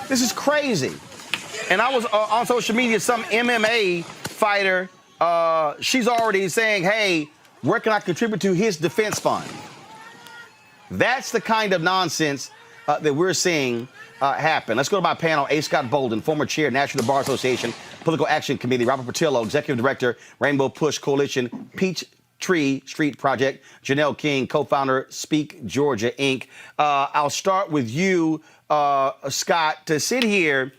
A: This is crazy. And I was on social media, some MMA fighter, she's already saying, hey, where can I contribute to his defense fund? That's the kind of nonsense that we're seeing happen. Let's go to my panel. A. Scott Bolden, former chair, National Bar Association, Political Action Committee. Robert Patillo, Executive Director, Rainbow Push Coalition, Peachtree Street Project. Janelle King, co-founder, Speak Georgia, Inc. I'll start with you, Scott, to sit here.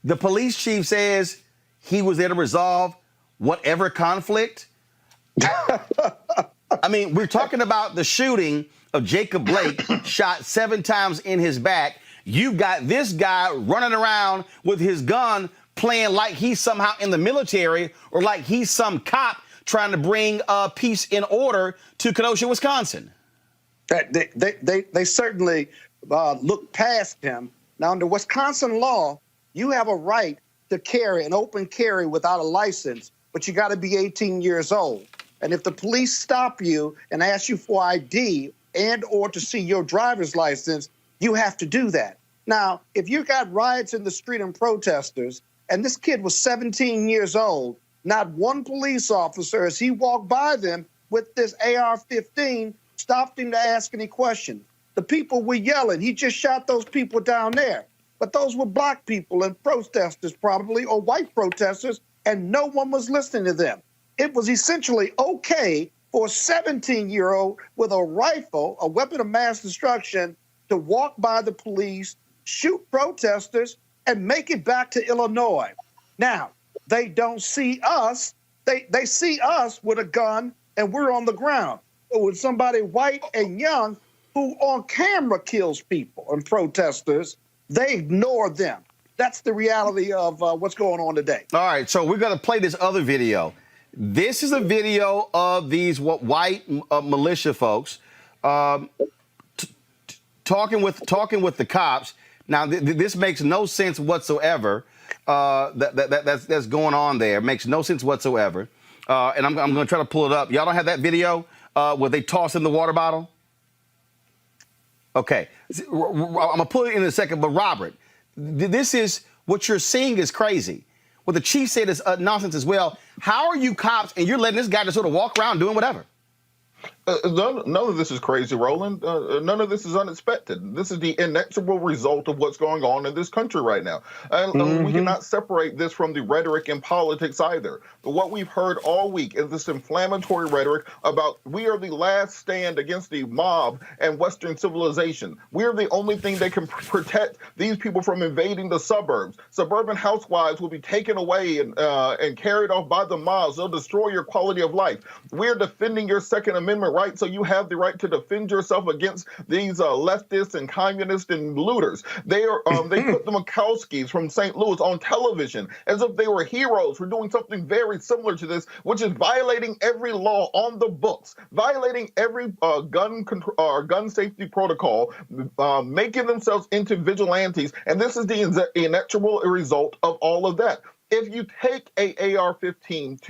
A: The police chief says he was there to resolve whatever conflict. I mean, we're talking about the shooting of Jacob Blake, shot 7 times in his back. You've got this guy running around with his gun, playing like he's somehow in the military or like he's some cop trying to bring peace and order to Kenosha, Wisconsin.
Q: They certainly look past him. Now, under Wisconsin law, you have a right to carry an open carry without a license, but you got to be 18 years old. And if the police stop you and ask you for ID and or to see your driver's license, you have to do that. Now, if you got riots in the street and protesters, and this kid was 17 years old, not one police officer, as he walked by them with this AR-15, stopped him to ask any questions. The people were yelling. He just shot those people down there. But those were black people and protesters probably, or white protesters, and no one was listening to them. It was essentially okay for a 17-year-old with a rifle, a weapon of mass destruction, to walk by the police, shoot protesters, and make it back to Illinois. Now, they don't see us. They see us with a gun, and we're on the ground. But with somebody white and young who on camera kills people and protesters, they ignore them. That's the reality of what's going on today.
A: All right, so we're going to play this other video. This is a video of these white militia folks talking with the cops. Now, this makes no sense whatsoever. That's going on there. It makes no sense whatsoever. And I'm going to try to pull it up. Y'all don't have that video where they toss in the water bottle? Okay. I'm going to pull it in a second. But, Robert, this is what you're seeing is crazy. What the chief said is nonsense as well. How are you cops and you're letting this guy just sort of walk around doing whatever?
C: None of this is crazy, Roland. None of this is unexpected. This is the inexorable result of what's going on in this country right now. And we cannot separate this from the rhetoric in politics either. What we've heard all week is this inflammatory rhetoric about we are the last stand against the mob and Western civilization. We are the only thing that can protect these people from invading the suburbs. Suburban housewives will be taken away and carried off by the mobs. They'll destroy your quality of life. We're defending your Second Amendment right, so you have the right to defend yourself against these leftists and communists and looters. They put the Mikowskis from St. Louis on television as if they were heroes for doing something very similar to this, which is violating every law on the books, violating every gun safety protocol, making themselves into vigilantes, and this is the inexorable result of all of that. If you take a AR-15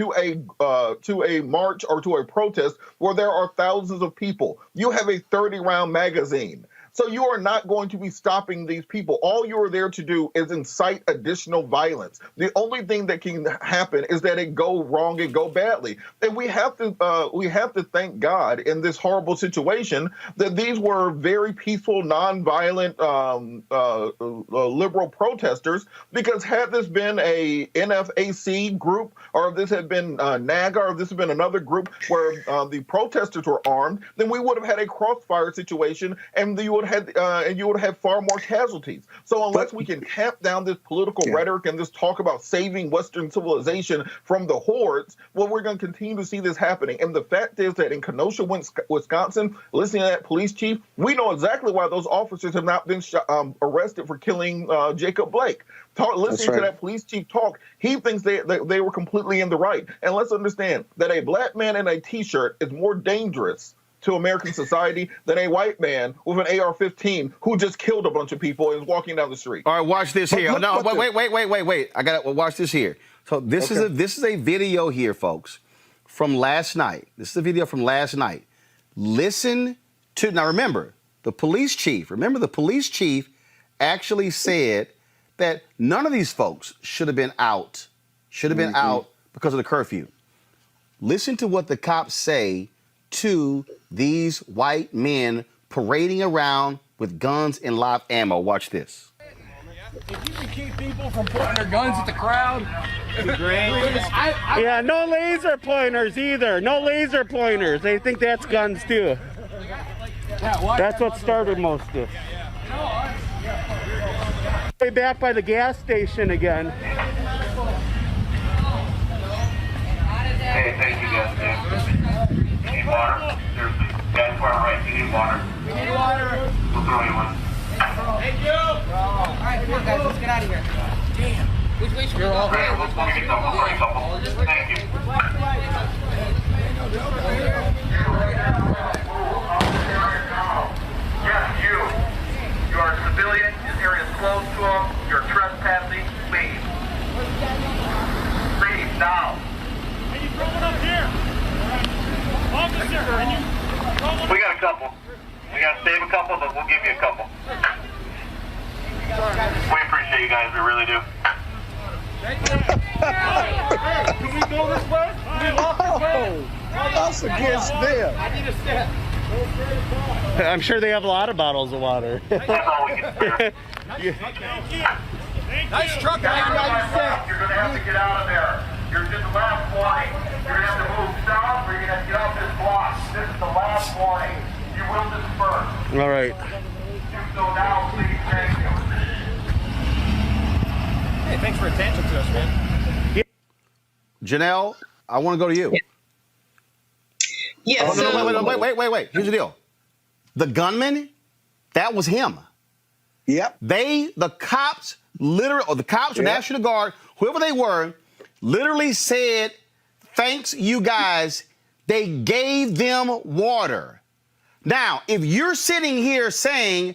C: to a march or to a protest where there are thousands of people, you have a 30-round magazine. So you are not going to be stopping these people. All you are there to do is incite additional violence. The only thing that can happen is that it go wrong and go badly. And we have to thank God in this horrible situation that these were very peaceful, nonviolent, liberal protesters, because had this been a NFAC group, or if this had been NAGA, or if this had been another group where the protesters were armed, then we would have had a crossfire situation, and you would have far more casualties. So unless we can tamp down this political rhetoric and this talk about saving Western civilization from the hordes, well, we're going to continue to see this happening. And the fact is that in Kenosha, Wisconsin, listening to that police chief, we know exactly why those officers have not been arrested for killing Jacob Blake. Listening to that police chief talk, he thinks they were completely in the right. And let's understand that a black man in a T-shirt is more dangerous to American society than a white man with an AR-15 who just killed a bunch of people and is walking down the street.
A: All right, watch this here. No, wait. I got to watch this here. So this is a video here, folks, from last night. This is a video from last night. Listen to, now remember, the police chief actually said that none of these folks should have been out because of the curfew. Listen to what the cops say to these white men parading around with guns and live ammo. Watch this.
D: If you can keep people from pointing their guns at the crowd, great.
V: Yeah, no laser pointers either. No laser pointers. They think that's guns too. That's what started most of this. Way back by the gas station again.
T: Hey, thank you guys. Need water? Seriously. Guys, far right. You need water. We need water. We'll throw you one. Thank you. All right, come on, guys. Let's get out of here. Damn. Which way should we go? Great. Let's go get some. We'll bring a couple. Thank you. Yes, you. You are a civilian. This area is closed to them. You're trespassing. Leave. Leave now.
D: Can you throw one up here? Officer, can you throw one?
T: We got a couple. We got to save a couple, but we'll give you a couple. We appreciate you guys. We really do.
D: Hey, can we go this way? Can we walk this way?
Q: That's against them.
D: I need a step.
V: I'm sure they have a lot of bottles of water.
T: That's all we can spare.
D: Thank you. Nice truck.
T: You're going to have to get out of there. You're just the last warning. You're going to have to move south or you're going to have to get off this block. This is the last warning. You will disperse.
V: All right.
T: So now, please, thank you.
D: Hey, thanks for attention to us, man.
A: Janelle, I want to go to you.
S: Yes.
A: Wait. Here's the deal. The gunman, that was him.
Q: Yep.
A: The cops, or National Guard, whoever they were, literally said, thanks, you guys. They gave them water. Now, if you're sitting here saying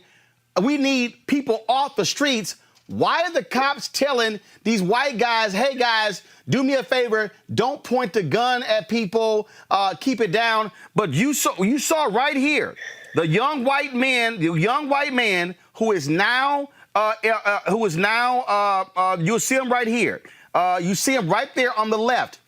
A: we need people off the streets, why are the cops telling these white guys, hey, guys, do me a favor, don't point the gun at people, keep it down? But you saw right here, the young white man who is now, you'll see him right here. You see him right there on the left.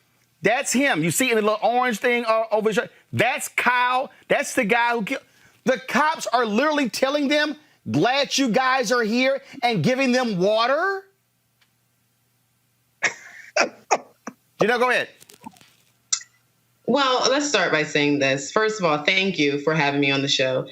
A: That's him. You see in the little orange thing over his shirt. That's Kyle. That's the guy who killed. The cops are literally telling them, glad you guys are here, and giving them water? Go ahead.
S: Well, let's start by saying this. First of all, thank you for having me on the show.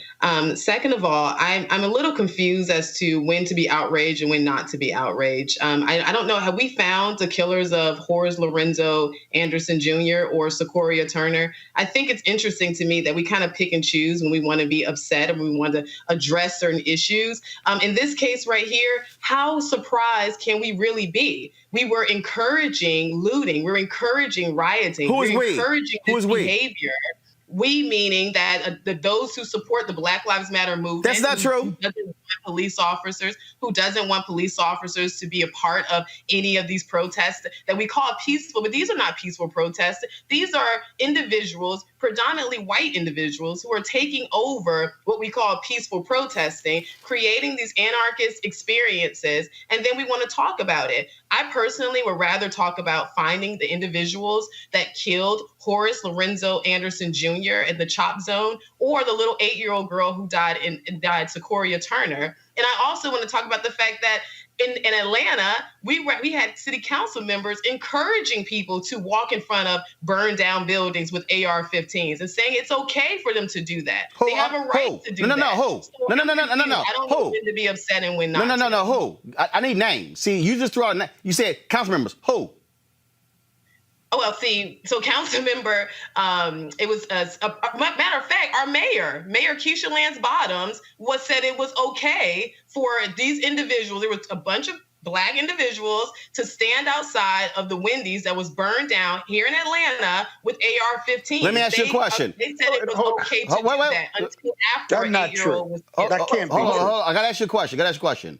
S: Second of all, I'm a little confused as to when to be outraged and when not to be outraged. I don't know. Have we found the killers of Horace Lorenzo Anderson Jr. or Socoria Turner? I think it's interesting to me that we kind of pick and choose when we want to be upset and we want to address certain issues. In this case right here, how surprised can we really be? We were encouraging looting. We're encouraging rioting.
A: Who is we?
S: Encouraging
A: Who is
S: behavior. We meaning that those who support the Black Lives Matter movement.
A: That's not true.
S: police officers, who doesn't want police officers to be a part of any of these protests that we call peaceful, but these are not peaceful protests. These are individuals, predominantly white individuals, who are taking over what we call peaceful protesting, creating these anarchist experiences, and then we want to talk about it. I personally would rather talk about finding the individuals that killed Horace Lorenzo Anderson Jr. in the chop zone, or the little 8-year-old girl who died Sequoia Turner. And I also want to talk about the fact that in Atlanta, we had city council members encouraging people to walk in front of burned down buildings with AR-15s and saying it's okay for them to do that. They have a right to do that.
A: No.
S: I don't want them to be upset and when not.
A: No. Who? I need names. See, you just threw out a name. You said council members. Who?
S: Oh, well, see, so council member, it was, matter of fact, our Mayor Keisha Lance Bottoms said it was okay for these individuals, there was a bunch of Black individuals, to stand outside of the Wendy's that was burned down here in Atlanta with AR-15.
A: Let me ask you a question.
S: They said it was okay to do that until after an 8-year-old was killed.
Q: That can't be true.
A: Hold on. I got to ask you a question.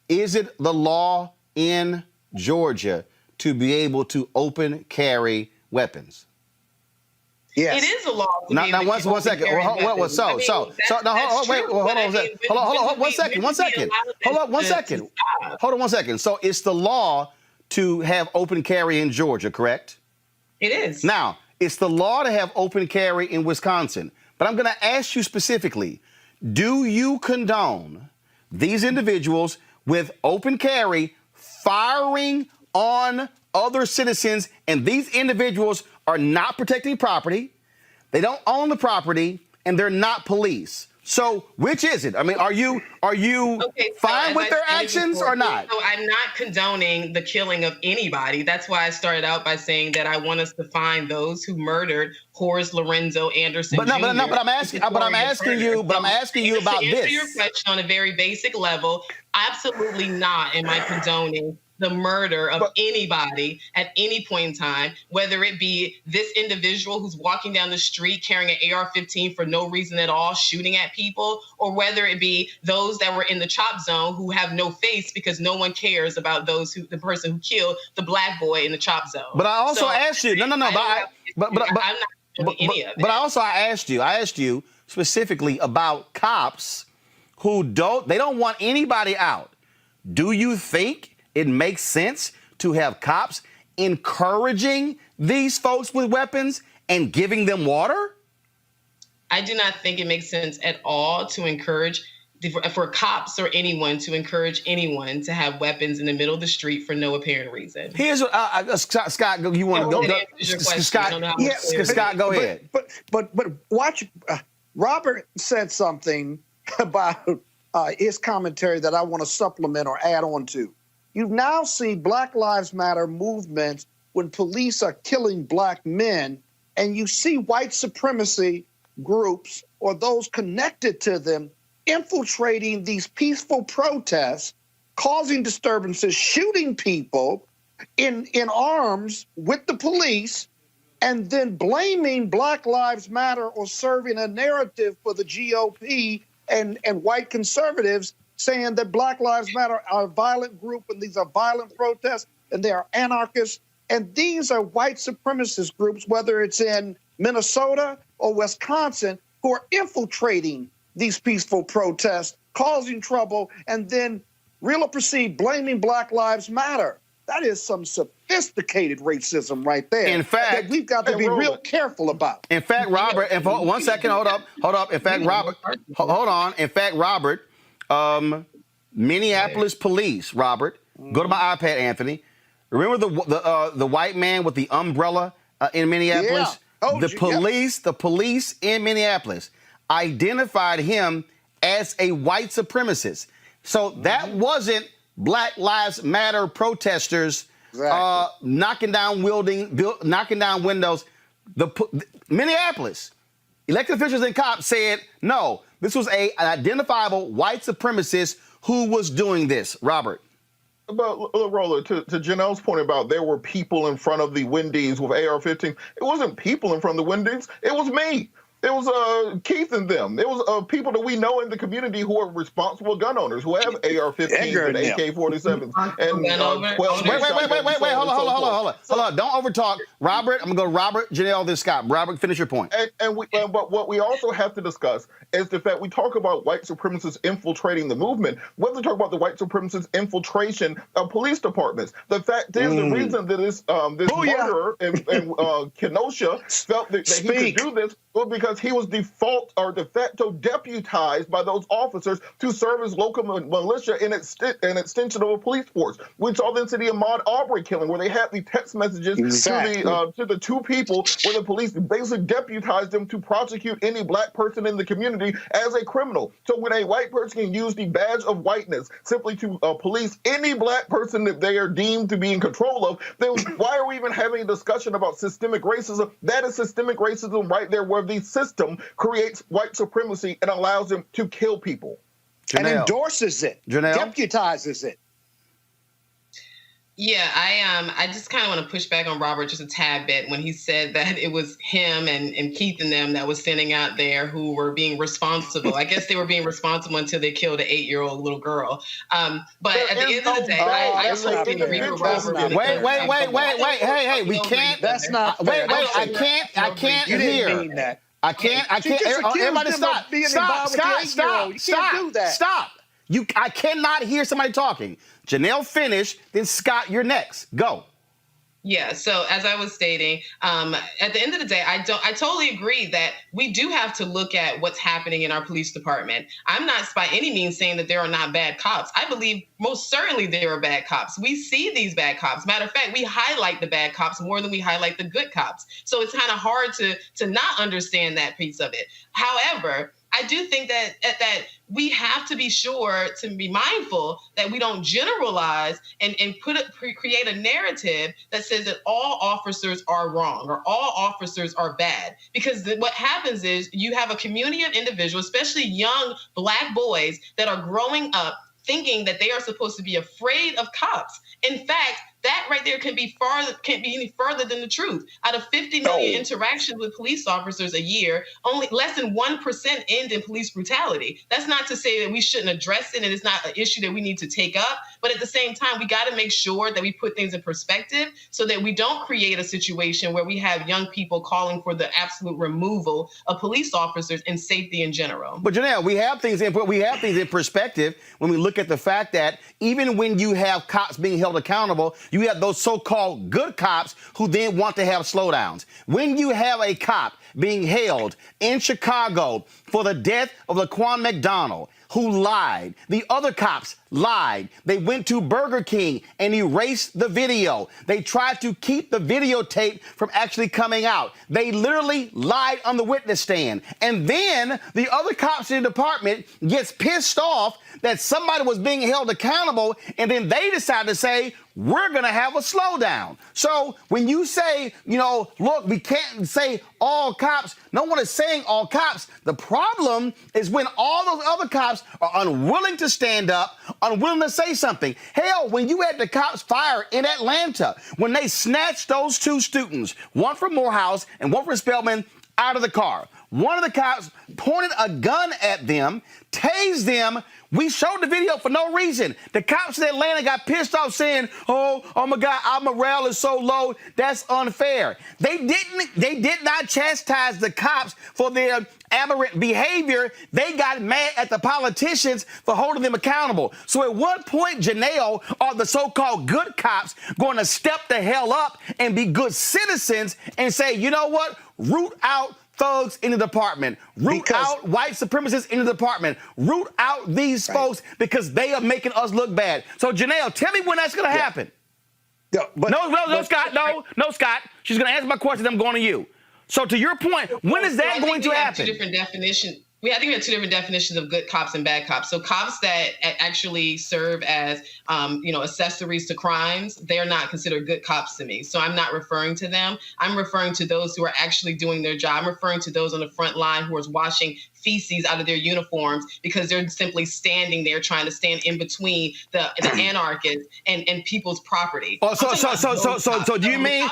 A: Is it the law in Georgia to be able to open carry weapons?
S: Yes. It is a law.
A: Now, one second. Hold on. So it's the law to have open carry in Georgia, correct?
S: It is.
A: Now, it's the law to have open carry in Wisconsin. But I'm going to ask you specifically, do you condone these individuals with open carry firing on other citizens, and these individuals are not protecting property, they don't own the property, and they're not police? So which is it? I mean, are you fine with their actions or not?
S: So I'm not condoning the killing of anybody. That's why I started out by saying that I want us to find those who murdered Horace Lorenzo Anderson Jr.
A: But I'm asking you about this.
S: To answer your question on a very basic level, absolutely not am I condoning the murder of anybody at any point in time, whether it be this individual who's walking down the street carrying an AR-15 for no reason at all, shooting at people, or whether it be those that were in the chop zone who have no face because no one cares about the person who killed the Black boy in the chop zone.
A: But I also asked you,
S: I'm not doing any of it.
A: But I asked you specifically about cops who don't want anybody out. Do you think it makes sense to have cops encouraging these folks with weapons and giving them water?
S: I do not think it makes sense at all to encourage, for cops or anyone, to encourage anyone to have weapons in the middle of the street for no apparent reason.
A: Here's what, Scott, you want to go? Scott, go ahead.
Q: But watch, Robert said something about his commentary that I want to supplement or add on to. You now see Black Lives Matter movements when police are killing Black men, and you see white supremacy groups or those connected to them infiltrating these peaceful protests, causing disturbances, shooting people in arms with the police, and then blaming Black Lives Matter or serving a narrative for the GOP and white conservatives, saying that Black Lives Matter are a violent group and these are violent protests and they are anarchists. And these are white supremacist groups, whether it's in Minnesota or Wisconsin, who are infiltrating these peaceful protests, causing trouble, and then, real or perceived, blaming Black Lives Matter. That is some sophisticated racism right there.
A: In fact,
Q: that we've got to be real careful about.
A: In fact, Robert, and for 1 second, hold up. In fact, Robert, hold on. In fact, Robert, Minneapolis police, Robert, go to my iPad, Anthony. Remember the white man with the umbrella in Minneapolis?
Q: Yeah.
A: The police in Minneapolis identified him as a white supremacist. So that wasn't Black Lives Matter protesters knocking down windows. Minneapolis elected officials and cops said no. This was an identifiable white supremacist who was doing this, Robert.
C: But Roland, to Janelle's point about there were people in front of the Wendy's with AR-15, it wasn't people in front of the Wendy's, it was me. It was Keith and them. It was people that we know in the community who are responsible gun owners who have AR-15s and AK-47s and 12.
A: Wait, hold on. Don't overtalk. Robert, I'm gonna go to Robert, Janelle, then Scott. Robert, finish your point.
C: But what we also have to discuss is the fact we talk about white supremacists infiltrating the movement. We have to talk about the white supremacists infiltration of police departments. The fact is, the reason that this murderer in Kenosha felt that he could do this was because he was de facto deputized by those officers to serve as local militia in an extension of a police force. We saw this in the Ahmaud Arbery killing, where they had the text messages to the two people, where the police basically deputized them to prosecute any black person in the community as a criminal. So when a white person can use the badge of whiteness simply to police any black person that they are deemed to be in control of, then why are we even having a discussion about systemic racism? That is systemic racism right there, where the system creates white supremacy and allows them to kill people.
Q: And endorses it, deputizes it.
S: Yeah, I just kind of want to push back on Robert just a tad bit when he said that it was him and Keith and them that was standing out there who were being responsible. I guess they were being responsible until they killed an 8-year-old little girl. But at the end of the day, I totally agree with Robert.
A: Wait. Hey, we can't.
Q: That's not fair.
A: Wait, I can't
Q: you
A: hear.
Q: Didn't mean that.
A: I can't. Everybody stop. Stop. I cannot hear somebody talking. Janelle, finish. Then Scott, you're next. Go.
S: Yeah. So as I was stating, at the end of the day, I totally agree that we do have to look at what's happening in our police department. I'm not by any means saying that there are not bad cops. I believe most certainly there are bad cops. We see these bad cops. Matter of fact, we highlight the bad cops more than we highlight the good cops. So it's kind of hard to not understand that piece of it. However, I do think that we have to be sure to be mindful that we don't generalize and create a narrative that says that all officers are wrong or all officers are bad. Because what happens is you have a community of individuals, especially young Black boys, that are growing up thinking that they are supposed to be afraid of cops. In fact, that right there can't be any further than the truth. Out of 50 million interactions with police officers a year, only less than 1% end in police brutality. That's not to say that we shouldn't address it and it's not an issue that we need to take up. But at the same time, we got to make sure that we put things in perspective so that we don't create a situation where we have young people calling for the absolute removal of police officers and safety in general.
A: But Janelle, we have things in perspective when we look at the fact that even when you have cops being held accountable, you have those so-called good cops who then want to have slowdowns. When you have a cop being held in Chicago for the death of Laquan McDonald, who lied. The other cops lied. They went to Burger King and erased the video. They tried to keep the videotape from actually coming out. They literally lied on the witness stand. And then the other cops in the department gets pissed off that somebody was being held accountable, and then they decide to say, we're going to have a slowdown. So when you say, look, we can't say all cops, no one is saying all cops. The problem is when all those other cops are unwilling to stand up, unwilling to say something. Hell, when you had the cops fire in Atlanta, when they snatched those two students, one from Morehouse and one from Spelman, out of the car. One of the cops pointed a gun at them, tased them. We showed the video for no reason. The cops in Atlanta got pissed off saying, oh my God, our morale is so low. That's unfair. They did not chastise the cops for their aberrant behavior. They got mad at the politicians for holding them accountable. So at what point, Janelle, are the so-called good cops going to step the hell up and be good citizens and say, you know what, root out thugs in the department, root out white supremacists in the department, root out these folks because they are making us look bad. So Janelle, tell me when that's going to happen.
Q: Yeah,
A: No, Scott. She's going to answer my question. I'm going to you. So to your point, when is that going to happen?
S: Two different definitions. I think we have two different definitions of good cops and bad cops. So cops that actually serve as, accessories to crimes, they're not considered good cops to me. So I'm not referring to them. I'm referring to those who are actually doing their job. I'm referring to those on the front line who are watching feces out of their uniforms because they're simply standing there trying to stand in between the anarchists and people's property.
A: So do you mean?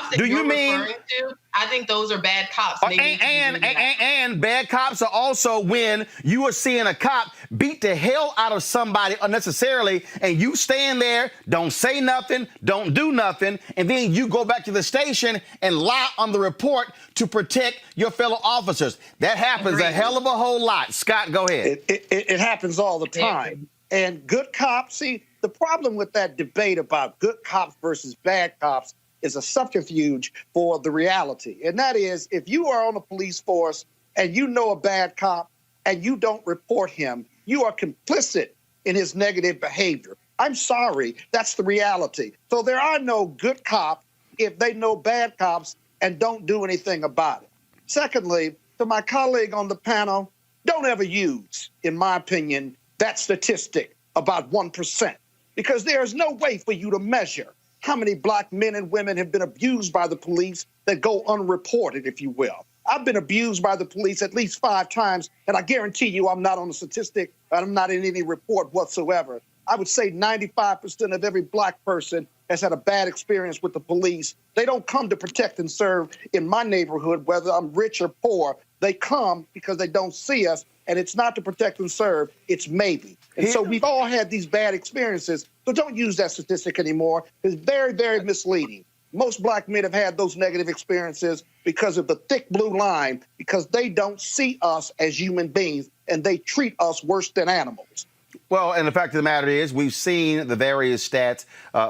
S: I think those are bad cops.
A: And bad cops are also when you are seeing a cop beat the hell out of somebody unnecessarily, and you stand there, don't say nothing, don't do nothing, and then you go back to the station and lie on the report to protect your fellow officers. That happens a hell of a whole lot. Scott, go ahead.
Q: It happens all the time. And good cops, see, the problem with that debate about good cops versus bad cops is a subterfuge for the reality. And that is, if you are on a police force and you know a bad cop and you don't report him, you are complicit in his negative behavior. I'm sorry, that's the reality. So there are no good cops if they know bad cops and don't do anything about it. Secondly, to my colleague on the panel, don't ever use, in my opinion, that statistic about 1%, because there's no way for you to measure how many black men and women have been abused by the police that go unreported, if you will. I've been abused by the police at least 5 times, and I guarantee you I'm not on the statistic, I'm not in any report whatsoever. I would say 95% of every black person has had a bad experience with the police. They don't come to protect and serve in my neighborhood, whether I'm rich or poor. They come because they don't see us, and it's not to protect and serve, it's maybe. And so we've all had these bad experiences, so don't use that statistic anymore. It's very, very misleading. Most black men have had those negative experiences because of the thick blue line, because they don't see us as human beings, and they treat us worse than animals.
A: Well, and the fact of the matter is, we've seen the various stats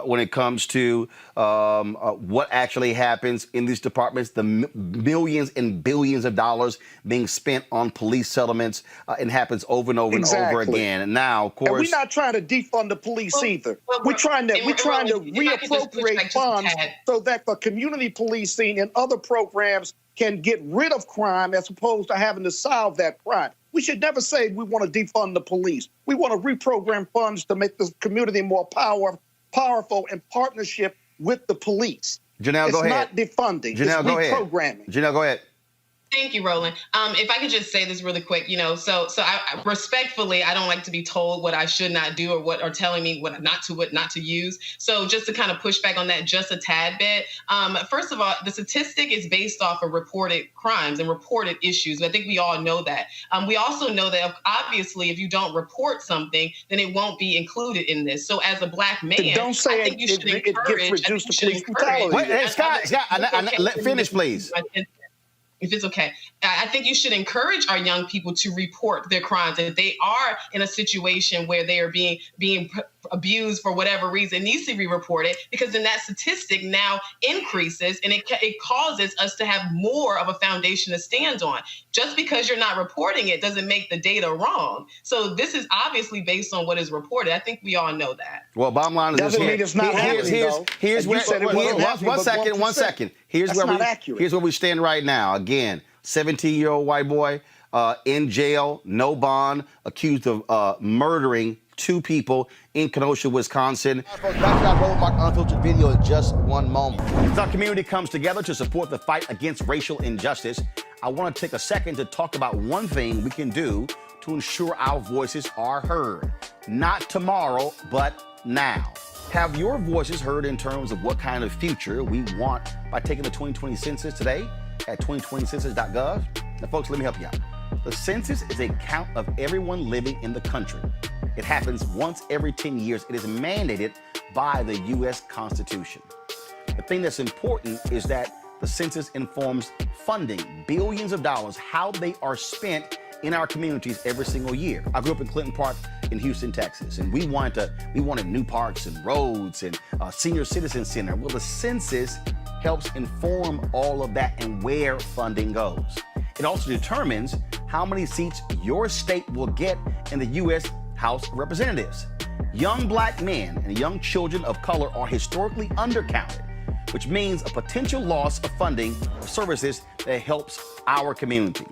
A: when it comes to what actually happens in these departments, the millions and billions of dollars being spent on police settlements. It happens over and over and over again. And now, of course,
Q: and we're not trying to defund the police either. We're trying to reappropriate funds so that the community policing and other programs can get rid of crime as opposed to having to solve that crime. We should never say we want to defund the police. We want to reprogram funds to make the community more powerful in partnership with the police.
A: Janelle, go ahead.
Q: It's not defunding.
A: Janelle,
Q: it's reprogramming.
A: Janelle, go ahead.
S: Thank you, Roland. If I could just say this really quick, so I respectfully, I don't like to be told what I should not do or telling me what not to use. So just to kind of push back on that just a tad bit. First of all, the statistic is based off of reported crimes and reported issues. I think we all know that. We also know that obviously if you don't report something, then it won't be included in this. So as a black man,
Q: don't say
S: I think you should encourage.
Q: It gets reduced to police brutality.
A: Wait, Scott, finish, please.
S: If it's okay, I think you should encourage our young people to report their crimes. If they are in a situation where they are being abused for whatever reason, it needs to be reported, because then that statistic now increases and it causes us to have more of a foundation to stand on. Just because you're not reporting it doesn't make the data wrong. So this is obviously based on what is reported. I think we all know that.
A: Well, bottom line is
Q: doesn't mean it's not happening, though.
A: Here's where one second. Here's where we stand right now. Again, 17-year-old white boy in jail, no bond, accused of murdering 2 people in Kenosha, Wisconsin. Back to that Roland Mark Unfiltered video in just one moment. As our community comes together to support the fight against racial injustice, I want to take a second to talk about one thing we can do to ensure our voices are heard. Not tomorrow, but now. Have your voices heard in terms of what kind of future we want by taking the 2020 census today at 2020census.gov? Now, folks, let me help you out. The census is a count of everyone living in the country. It happens once every 10 years. It is mandated by the U.S. Constitution. The thing that's important is that the census informs funding, billions of dollars, how they are spent in our communities every single year. I grew up in Clinton Park in Houston, Texas, and we wanted new parks and roads and a senior citizen center. Well, the census helps inform all of that and where funding goes. It also determines how many seats your state will get in the U.S. House of Representatives. Young black men and young children of color are historically undercounted, which means a potential loss of funding for services that helps our community.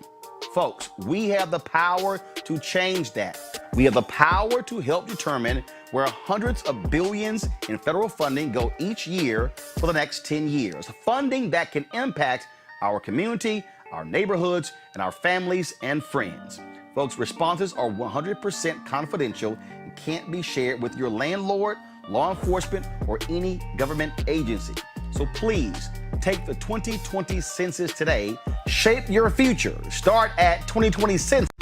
A: Folks, we have the power to change that. We have the power to help determine where hundreds of billions in federal funding go each year for the next 10 years. Funding that can impact our community, our neighborhoods, and our families and friends. Folks, responses are 100% confidential and can't be shared with your landlord, law enforcement, or any government agency. So please take the 2020 census today. Shape your future. Start at 2020census.